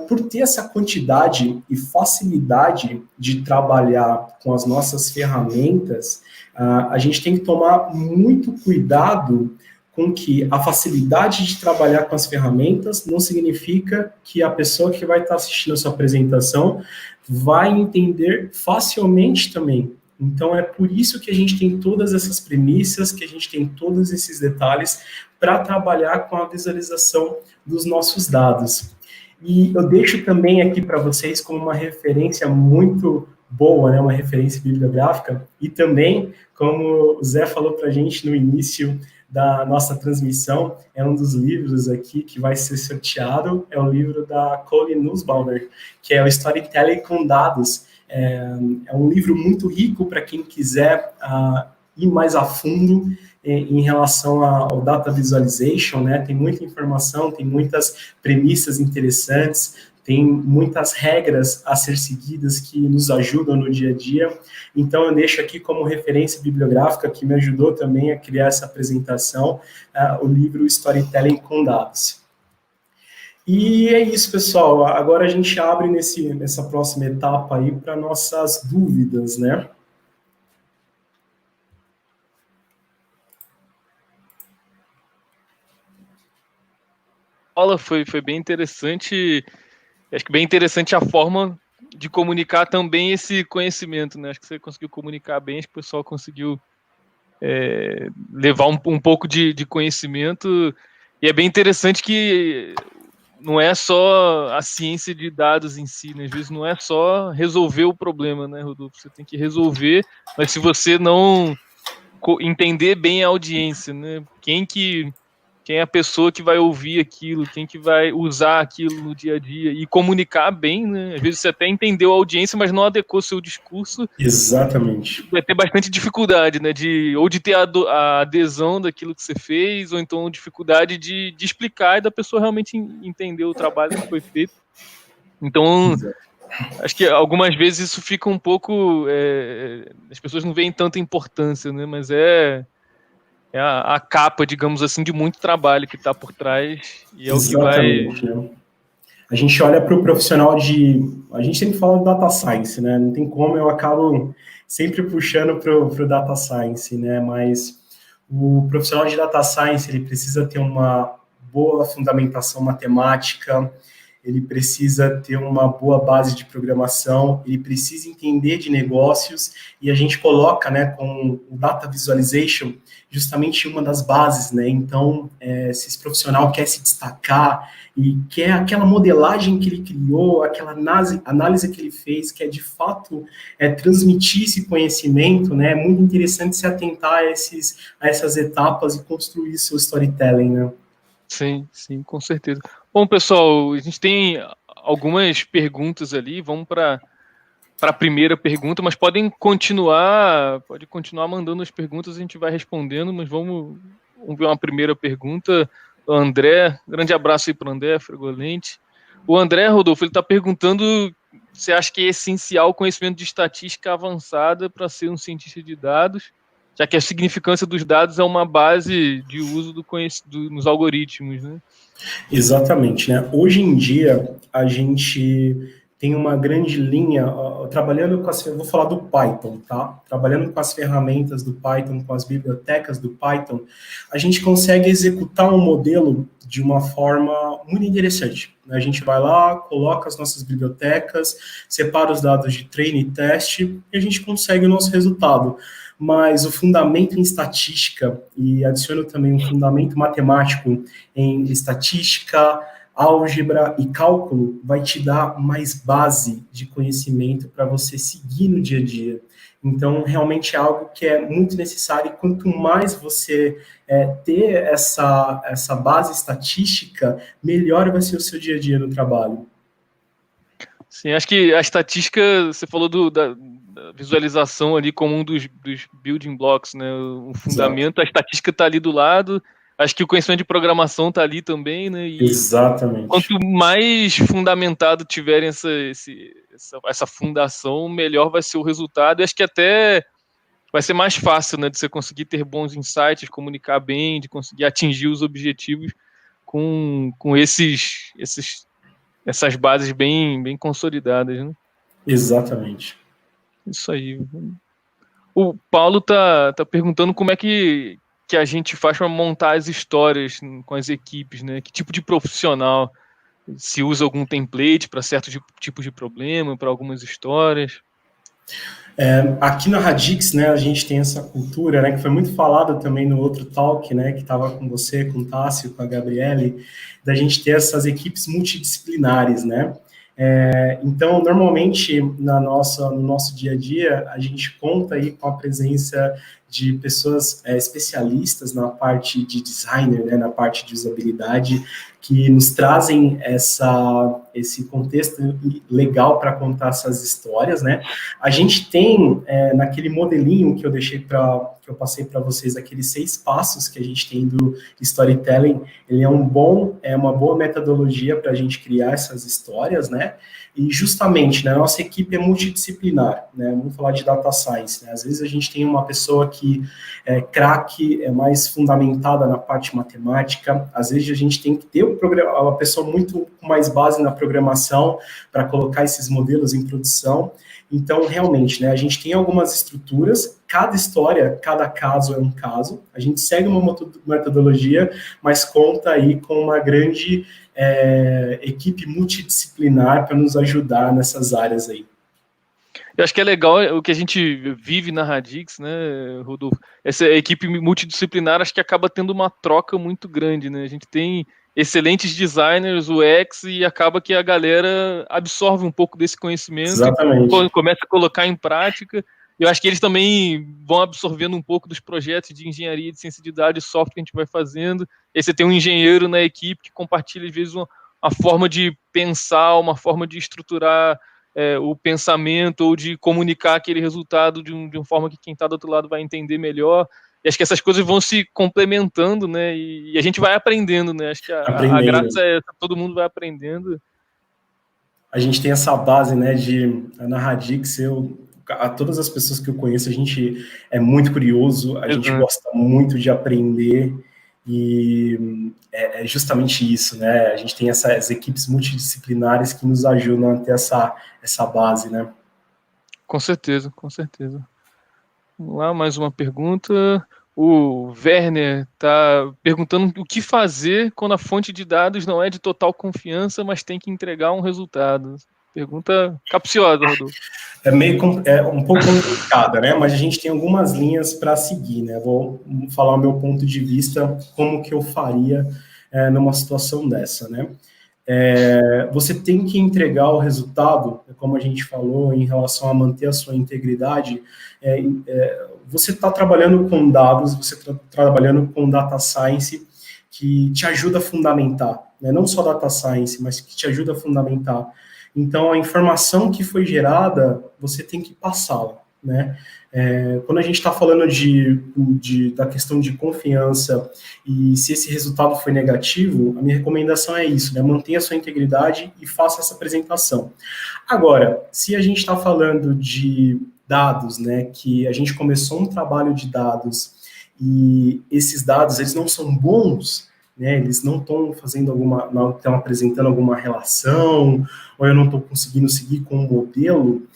Por ter essa quantidade e facilidade de trabalhar com as nossas ferramentas, a gente tem que tomar muito cuidado com que a facilidade de trabalhar com as ferramentas não significa que a pessoa que vai estar assistindo a sua apresentação vai entender facilmente também. Então, é por isso que a gente tem todas essas premissas, que a gente tem todos esses detalhes para trabalhar com a visualização dos nossos dados. E eu deixo também aqui para vocês como uma referência muito boa, né, uma referência bibliográfica, e também, como o Zé falou para a gente no início da nossa transmissão, é um dos livros aqui que vai ser sorteado, é o livro da Colleen Nussbaumer, que é o Storytelling com Dados. É um livro muito rico para quem quiser ir mais a fundo em relação ao data visualization, né? Tem muita informação, tem muitas premissas interessantes, tem muitas regras a ser seguidas que nos ajudam no dia a dia. Então, eu deixo aqui como referência bibliográfica, que me ajudou também a criar essa apresentação, o livro Storytelling com Dados. E é isso, pessoal. Agora a gente abre nessa próxima etapa aí para nossas dúvidas, né? Aula foi bem interessante. Acho que bem interessante a forma de comunicar também esse conhecimento, né? Acho que você conseguiu comunicar bem, acho que o pessoal conseguiu levar um pouco de conhecimento. E é bem interessante que não é só a ciência de dados em si, né? Às vezes não é só resolver o problema, né, Rodolfo? Você tem que resolver, mas se você não entender bem a audiência, né? Quem é a pessoa que vai ouvir aquilo, quem que vai usar aquilo no dia a dia e comunicar bem, né? Às vezes você até entendeu a audiência, mas não adequou seu discurso. Exatamente. Vai ter bastante dificuldade, né? De ter a adesão daquilo que você fez, ou então dificuldade de explicar e da pessoa realmente entender o trabalho que foi feito. Então, acho que algumas vezes isso fica um pouco... as pessoas não veem tanta importância, né? Mas é a capa, digamos assim, de muito trabalho que está por trás e é exatamente, o que vai... né? A gente olha para o profissional a gente sempre fala de data science, né? Não tem como, eu acabo sempre puxando para o data science, né? Mas o profissional de data science, ele precisa ter uma boa fundamentação matemática, ele precisa ter uma boa base de programação, ele precisa entender de negócios, e a gente coloca, né, com o Data Visualization, justamente uma das bases, né? Então, se esse profissional quer se destacar e quer aquela modelagem que ele criou, aquela análise que ele fez, quer de fato transmitir esse conhecimento, né? É muito interessante se atentar a essas etapas e construir seu storytelling, né? Sim, com certeza. Bom, pessoal, a gente tem algumas perguntas ali, vamos para a primeira pergunta, mas pode continuar mandando as perguntas, a gente vai respondendo, mas vamos ver uma primeira pergunta. O André, grande abraço aí para o André Fregolente. O André, Rodolfo, ele está perguntando se acha que é essencial o conhecimento de estatística avançada para ser um cientista de dados, já que a significância dos dados é uma base de uso nos algoritmos, né? Exatamente, né? Hoje em dia, a gente tem uma grande linha, trabalhando com vou falar do Python, tá? Trabalhando com as ferramentas do Python, com as bibliotecas do Python, a gente consegue executar um modelo de uma forma muito interessante. A gente vai lá, coloca as nossas bibliotecas, separa os dados de treino e teste, e a gente consegue o nosso resultado. Mas o fundamento em estatística, e adiciono também um fundamento matemático em estatística, álgebra e cálculo, vai te dar mais base de conhecimento para você seguir no dia a dia. Então, realmente é algo que é muito necessário, e quanto mais você ter essa base estatística, melhor vai ser o seu dia a dia no trabalho. Sim, acho que a estatística, você falou da visualização ali como um dos building blocks, né? O fundamento, exato. A estatística está ali do lado, acho que o conhecimento de programação está ali também, né? E exatamente. Quanto mais fundamentado tiverem essa fundação, melhor vai ser o resultado. E acho que até vai ser mais fácil, né? De você conseguir ter bons insights, comunicar bem, de conseguir atingir os objetivos com essas bases bem consolidadas, né? Exatamente. Isso aí. O Paulo tá perguntando como é que a gente faz para montar as histórias com as equipes, né? Que tipo de profissional? Se usa algum template para certos tipos de problema, para algumas histórias? Aqui na Radix, né, a gente tem essa cultura, né, que foi muito falada também no outro talk, né, que estava com você, com o Tássio, com a Gabriele, da gente ter essas equipes multidisciplinares, né? Então, normalmente, no nosso dia a dia, a gente conta aí com a presença de pessoas especialistas na parte de designer, né, na parte de usabilidade, que nos trazem esse contexto legal para contar essas histórias, né? A gente tem, naquele modelinho que eu deixei para que eu passei para vocês, aqueles 6 passos que a gente tem do storytelling, ele é uma boa metodologia para a gente criar essas histórias, né? E justamente, né, a nossa equipe é multidisciplinar, né? Vamos falar de data science, né? Às vezes a gente tem uma pessoa que é craque, é mais fundamentada na parte matemática, às vezes a gente tem que ter uma pessoa muito mais base na programação para colocar esses modelos em produção. Então, realmente, né, a gente tem algumas estruturas, cada história, cada caso é um caso, a gente segue uma metodologia, mas conta aí com uma grande equipe multidisciplinar para nos ajudar nessas áreas aí. Eu acho que é legal o que a gente vive na Radix, né, Rodolfo? Essa equipe multidisciplinar acho que acaba tendo uma troca muito grande, né? A gente tem excelentes designers, UX, e acaba que a galera absorve um pouco desse conhecimento. Exatamente. E começa a colocar em prática. Eu acho que eles também vão absorvendo um pouco dos projetos de engenharia, de ciência de dados e software que a gente vai fazendo. E aí você tem um engenheiro na equipe que compartilha, às vezes, uma forma de pensar, uma forma de estruturar o pensamento, ou de comunicar aquele resultado de uma forma que quem está do outro lado vai entender melhor. E acho que essas coisas vão se complementando, né? E a gente vai aprendendo, né? Acho que a graça é essa, todo mundo vai aprendendo. A gente tem essa base, né, na Radix, a todas as pessoas que eu conheço, a gente é muito curioso, a gente gosta muito de aprender, e é justamente isso, né? A gente tem essas equipes multidisciplinares que nos ajudam a ter essa base, né? Com certeza, com certeza. Vamos lá, mais uma pergunta. O Werner está perguntando o que fazer quando a fonte de dados não é de total confiança, mas tem que entregar um resultado. Pergunta capciosa, Rodolfo. É um pouco complicada, né? Mas a gente tem algumas linhas para seguir, né? Vou falar o meu ponto de vista, como que eu faria numa situação dessa, né? Você tem que entregar o resultado, como a gente falou, em relação a manter a sua integridade. Você está trabalhando com dados, você está trabalhando com data science, que te ajuda a fundamentar, né? Não só data science, mas que te ajuda a fundamentar. Então, a informação que foi gerada, você tem que passá-la, né? Quando a gente está falando da questão de confiança, e se esse resultado foi negativo, a minha recomendação é isso, né? Mantenha a sua integridade e faça essa apresentação. Agora, se a gente está falando de dados, né, que a gente começou um trabalho de dados, e esses dados, eles não são bons, né, eles não estão estão apresentando alguma relação, ou eu não estou conseguindo seguir com o modelo,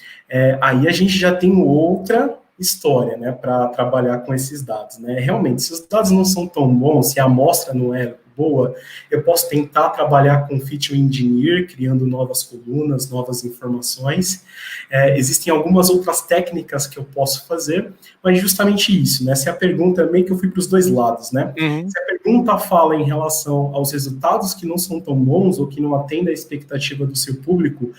aí a gente já tem outra história, né, para trabalhar com esses dados, né. Realmente, se os dados não são tão bons, se a amostra não é boa, eu posso tentar trabalhar com feature engineer, criando novas colunas, novas informações. Existem algumas outras técnicas que eu posso fazer, mas justamente isso, né? Se a pergunta, meio que eu fui para os dois lados, né? Se a pergunta fala em relação aos resultados que não são tão bons, ou que não atendem à expectativa do seu público,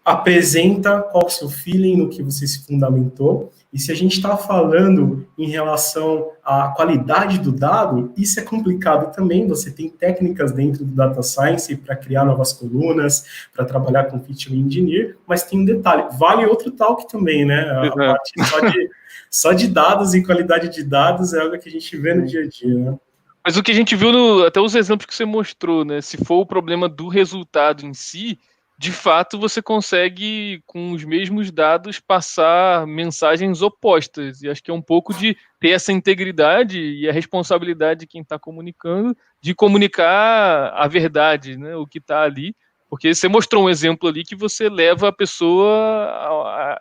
apresenta qual o seu feeling, no que você se fundamentou. E se a gente está falando em relação à qualidade do dado, isso é complicado também. Você tem técnicas dentro do Data Science para criar novas colunas, para trabalhar com Feature Engineer, mas tem um detalhe, vale outro talk também, né? A parte só de dados e qualidade de dados é algo que a gente vê no dia a dia, né? Mas o que a gente viu, até os exemplos que você mostrou, né? Se for o problema do resultado em si, de fato você consegue, com os mesmos dados, passar mensagens opostas. E acho que é um pouco de ter essa integridade e a responsabilidade de quem está comunicando, de comunicar a verdade, né? O que está ali. Porque você mostrou um exemplo ali que você leva a pessoa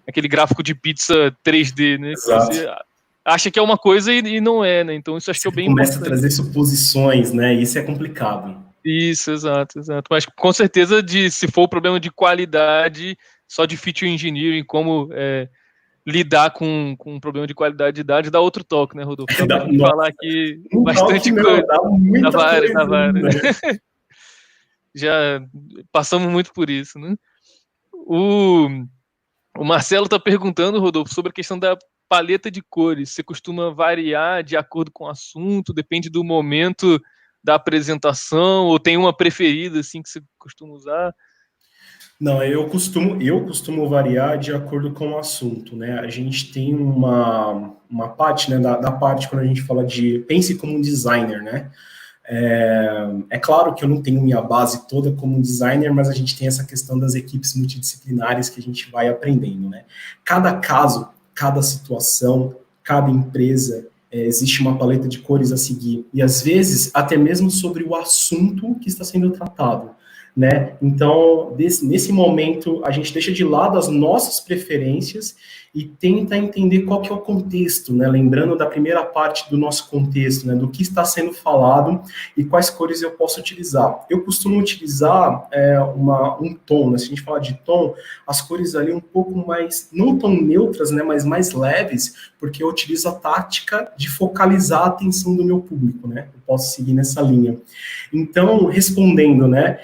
aquele gráfico de pizza 3D, né? Exato. Que você acha que é uma coisa e não é, né? Então isso acho que é bem importante. Começa a trazer suposições, né? Isso é complicado. Isso, exato. Mas com certeza, se for o problema de qualidade, só de feature engineering, como lidar com um problema de qualidade de dados, dá outro toque, né, Rodolfo? Dá pra gente falar aqui bastante coisa. Dá muita coisa. Dá várias. Já passamos muito por isso, né? O Marcelo está perguntando, Rodolfo, sobre a questão da paleta de cores. Você costuma variar de acordo com o assunto, depende do momento da apresentação, ou tem uma preferida assim que você costuma usar? Não, eu costumo variar de acordo com o assunto, né? A gente tem uma parte, né, da parte quando a gente fala de pense como um designer, né? É claro que eu não tenho minha base toda como designer, mas a gente tem essa questão das equipes multidisciplinares que a gente vai aprendendo, né? Cada caso, cada situação, cada empresa, existe uma paleta de cores a seguir. E às vezes, até mesmo sobre o assunto que está sendo tratado, né? Então, nesse momento, a gente deixa de lado as nossas preferências e tenta entender qual que é o contexto, né? Lembrando da primeira parte do nosso contexto, né? Do que está sendo falado e quais cores eu posso utilizar. Eu costumo utilizar um tom, né? Se a gente falar de tom, as cores ali um pouco mais, não tão neutras, né? Mas mais leves, porque eu utilizo a tática de focalizar a atenção do meu público, né? Eu posso seguir nessa linha. Então, respondendo, né?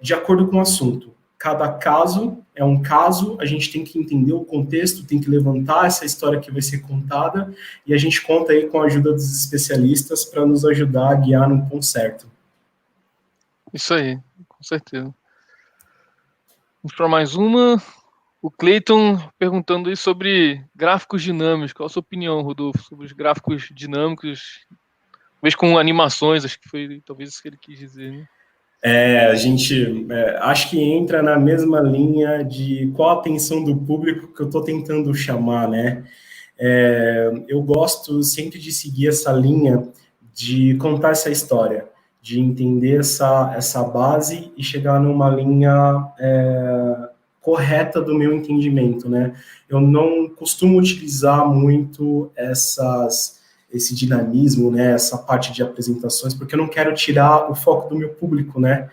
De acordo com o assunto. Cada caso é um caso, a gente tem que entender o contexto, tem que levantar essa história que vai ser contada, e a gente conta aí com a ajuda dos especialistas para nos ajudar a guiar no ponto certo. Isso aí, com certeza. Vamos para mais uma. O Cleiton perguntando aí sobre gráficos dinâmicos. Qual a sua opinião, Rodolfo, sobre os gráficos dinâmicos? Talvez com animações, acho que foi talvez isso que ele quis dizer, né? A gente acho que entra na mesma linha de qual a atenção do público que eu estou tentando chamar, né? Eu gosto sempre de seguir essa linha de contar essa história, de entender essa base e chegar numa linha correta do meu entendimento, né? Eu não costumo utilizar muito esse dinamismo, né? Essa parte de apresentações, porque eu não quero tirar o foco do meu público, né?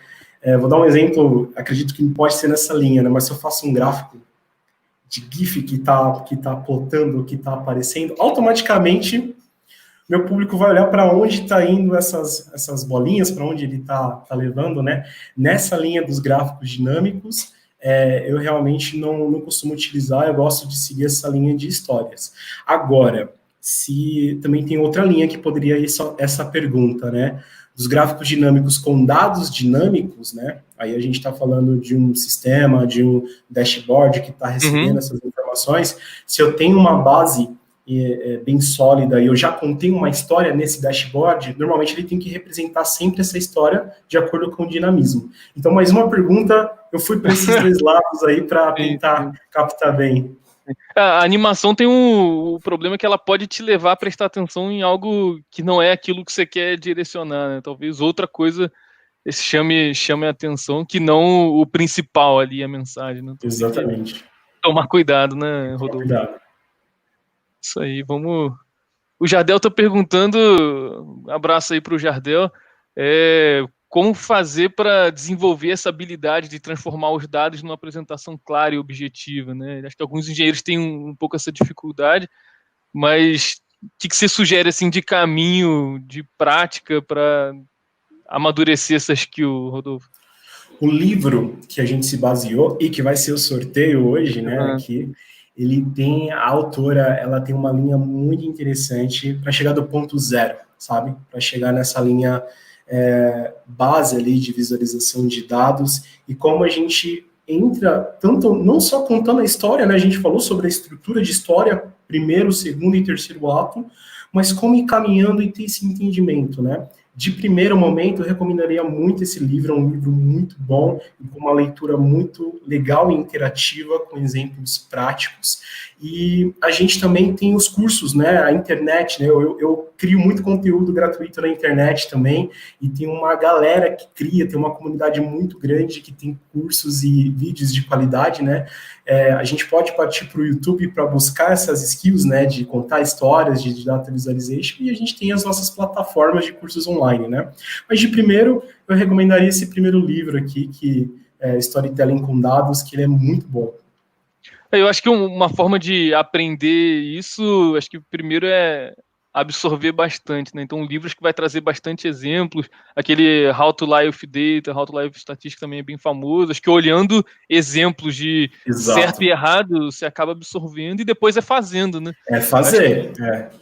Vou dar um exemplo, acredito que pode ser nessa linha, né? Mas se eu faço um gráfico de GIF que tá plotando, que está aparecendo, automaticamente meu público vai olhar para onde está indo essas bolinhas, para onde ele tá levando, né? Nessa linha dos gráficos dinâmicos, eu realmente não costumo utilizar, eu gosto de seguir essa linha de histórias. Agora, se também tem outra linha que poderia ir essa pergunta, né? Dos gráficos dinâmicos com dados dinâmicos, né? Aí a gente está falando de um sistema, de um dashboard que está recebendo essas informações. Se eu tenho uma base bem sólida e eu já contei uma história nesse dashboard, normalmente ele tem que representar sempre essa história de acordo com o dinamismo. Então, mais uma pergunta, eu fui para esses dois lados aí para tentar captar bem. A animação tem o problema que ela pode te levar a prestar atenção em algo que não é aquilo que você quer direcionar, né? Talvez outra coisa chame a atenção que não o principal ali, a mensagem. Né? Então, exatamente. Tomar cuidado, né, Rodolfo? Cuidado. Isso aí, vamos... O Jardel está perguntando, abraço aí para o Jardel, como fazer para desenvolver essa habilidade de transformar os dados numa apresentação clara e objetiva, né? Acho que alguns engenheiros têm um pouco essa dificuldade, mas o que você sugere assim, de caminho, de prática para amadurecer essa skill, Rodolfo? O livro que a gente se baseou e que vai ser o sorteio hoje, né, aqui, ele tem, a autora, ela tem uma linha muito interessante para chegar do ponto zero, sabe? Para chegar nessa linha base ali de visualização de dados e como a gente entra, tanto, não só contando a história, né, a gente falou sobre a estrutura de história, primeiro, segundo e terceiro ato, mas como ir caminhando e ter esse entendimento, né? De primeiro momento, eu recomendaria muito esse livro, é um livro muito bom, com uma leitura muito legal e interativa, com exemplos práticos. E a gente também tem os cursos, né, a internet, né, eu crio muito conteúdo gratuito na internet também, e tem uma galera que cria, tem uma comunidade muito grande que tem cursos e vídeos de qualidade, né, a gente pode partir para o YouTube para buscar essas skills, né, de contar histórias, de data visualization, e a gente tem as nossas plataformas de cursos online, né. Mas de primeiro, eu recomendaria esse primeiro livro aqui, que é Storytelling com Dados, que ele é muito bom. Eu acho que uma forma de aprender isso, acho que primeiro é absorver bastante, né? Então, livros que vai trazer bastante exemplos, aquele How to Lie with Data, How to Lie with Statistics também é bem famoso, acho que olhando exemplos de certo e errado, você acaba absorvendo e depois fazendo, né? Fazer.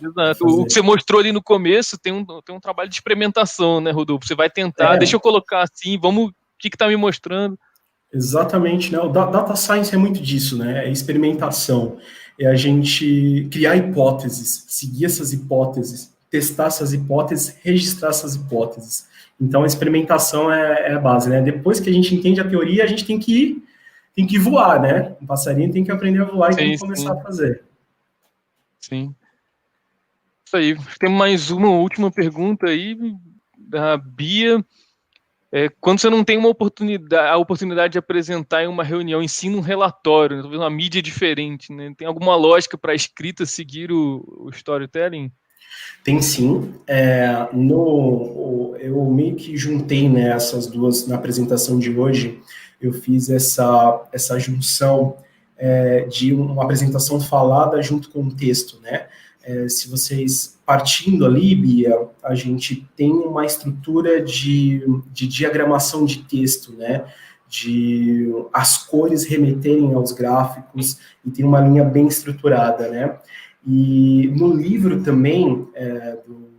Exato. O que você mostrou ali no começo tem um trabalho de experimentação, né, Rodolfo? Você vai tentar, deixa eu colocar assim, vamos, o que está me mostrando? Exatamente, né? O data science é muito disso, né? É experimentação, é a gente criar hipóteses, seguir essas hipóteses, testar essas hipóteses, registrar essas hipóteses. Então, a experimentação é a base, né? Depois que a gente entende a teoria, a gente tem que voar, né? O passarinho tem que aprender a voar e tem Sim, que começar sim, a fazer. sim. Isso aí. Tem mais uma última pergunta aí da Bia. Quando você não tem a oportunidade de apresentar em uma reunião, ensina um relatório, né, talvez uma mídia diferente, né? Tem alguma lógica para a escrita seguir o storytelling? Tem sim. Eu meio que juntei, né, essas duas na apresentação de hoje. Eu fiz essa junção de uma apresentação falada junto com o texto, né? Se vocês partindo ali, Bia, a gente tem uma estrutura de diagramação de texto, né? De as cores remeterem aos gráficos e tem uma linha bem estruturada, né? E no livro também, do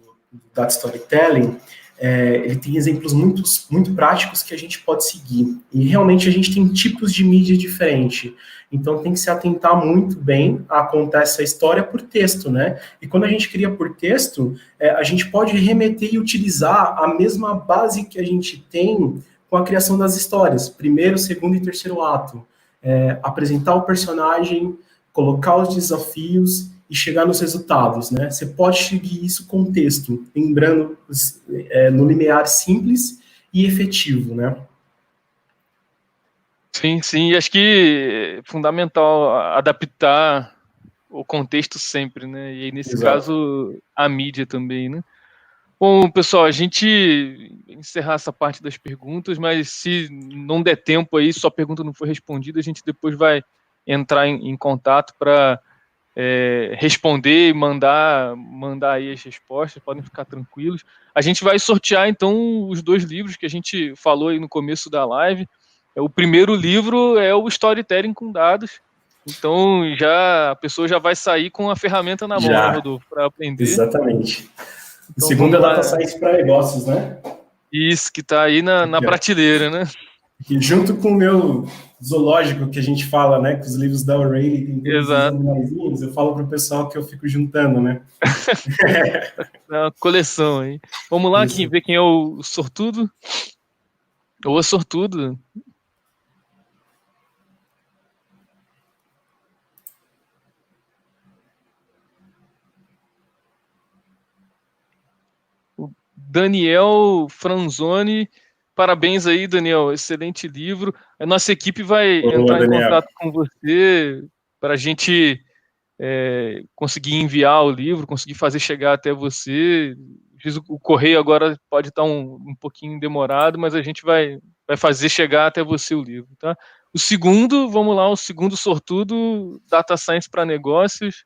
Data Storytelling, ele tem exemplos muito práticos que a gente pode seguir. E realmente a gente tem tipos de mídia diferentes. Então tem que se atentar muito bem a contar essa história por texto, né? E quando a gente cria por texto, a gente pode remeter e utilizar a mesma base que a gente tem com a criação das histórias. Primeiro, segundo e terceiro ato. Apresentar o personagem, colocar os desafios e chegar nos resultados, né? Você pode seguir isso com texto, lembrando no limiar simples e efetivo, né? Sim, sim. E acho que é fundamental adaptar o contexto sempre, né? E aí, nesse Exato. caso, a mídia também, né? Bom, pessoal, a gente encerrar essa parte das perguntas, mas se não der tempo aí, sua pergunta não foi respondida, a gente depois vai entrar em contato para responder e mandar aí as respostas, podem ficar tranquilos. A gente vai sortear, então, os 2 livros que a gente falou aí no começo da live. O primeiro livro é o Storytelling com Dados, então a pessoa já vai sair com a ferramenta na mão, né, Já, Rodolfo, para aprender. exatamente. O Então segundo é vamos Data lá. Science para negócios, né? Isso, que está aí na prateleira, né? E junto com o meu zoológico que a gente fala, né, que os livros da O'Reilly tem todos os Exato. animaizinhos, eu falo para o pessoal que eu fico juntando, né? É uma coleção aí. Vamos lá, Isso. ver quem é o sortudo. Ou a sortuda. O Daniel Franzoni. Parabéns aí, Daniel. Excelente livro. A nossa equipe vai Boa, entrar em Daniel. contato com você para a gente conseguir enviar o livro, conseguir fazer chegar até você. O correio agora pode estar um pouquinho demorado, mas a gente vai fazer chegar até você o livro, tá? O segundo, vamos lá, o segundo sortudo, Data Science para Negócios.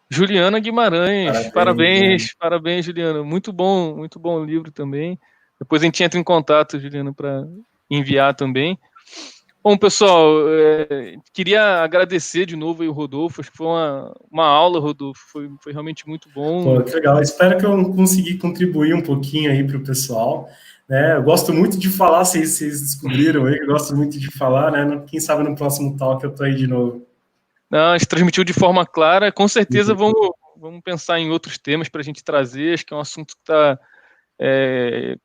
Juliana Guimarães, Parabéns, né? parabéns, Juliana. Muito bom o livro também. Depois a gente entra em contato, Juliana, para enviar também. Bom, pessoal, queria agradecer de novo aí o Rodolfo, acho que foi uma aula, Rodolfo, foi realmente muito bom. Pô, que legal. Espero que eu consegui contribuir um pouquinho aí para o pessoal. Né? Eu gosto muito de falar, vocês descobriram aí, eu gosto muito de falar, né? Quem sabe no próximo talk eu tô aí de novo. Não, a gente transmitiu de forma clara, com certeza vamos pensar em outros temas para a gente trazer, acho que é um assunto que está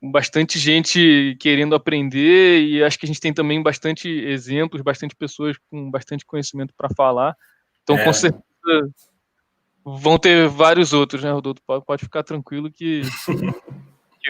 com bastante gente querendo aprender e acho que a gente tem também bastante exemplos, bastante pessoas com bastante conhecimento para falar, então com certeza vão ter vários outros, né, Rodolfo? Pode ficar tranquilo que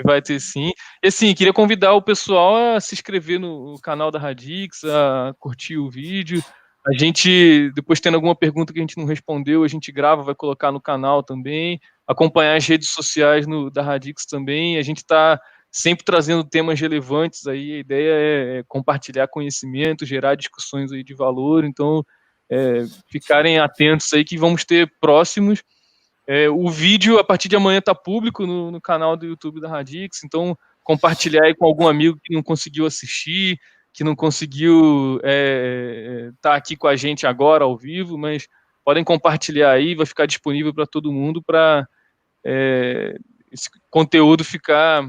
vai ter sim. E assim, queria convidar o pessoal a se inscrever no canal da Radix, a curtir o vídeo. A gente, depois tendo alguma pergunta que a gente não respondeu, a gente grava, vai colocar no canal também. Acompanhar as redes sociais da Radix também. A gente está sempre trazendo temas relevantes aí. A ideia é compartilhar conhecimento, gerar discussões aí de valor. Então, ficarem atentos aí que vamos ter próximos. O vídeo, a partir de amanhã, está público no canal do YouTube da Radix, então compartilhar aí com algum amigo que não conseguiu assistir, que não conseguiu estar aqui com a gente agora, ao vivo, mas podem compartilhar aí, vai ficar disponível para todo mundo para esse conteúdo ficar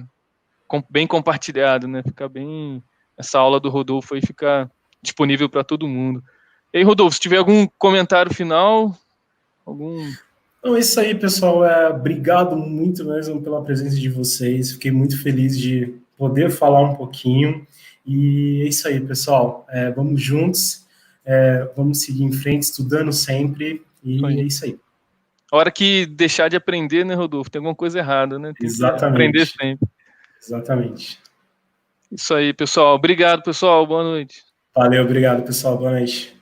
bem compartilhado, né? Ficar bem, essa aula do Rodolfo aí ficar disponível para todo mundo. E aí, Rodolfo, se tiver algum comentário final, Então é isso aí, pessoal. Obrigado muito mesmo pela presença de vocês. Fiquei muito feliz de poder falar um pouquinho. E é isso aí, pessoal. Vamos juntos, vamos seguir em frente, estudando sempre. E é isso aí. A hora que deixar de aprender, né, Rodolfo? Tem alguma coisa errada, né? Tem Exatamente. que aprender sempre. Exatamente. Isso aí, pessoal. Obrigado, pessoal. Boa noite. Valeu, obrigado, pessoal. Boa noite.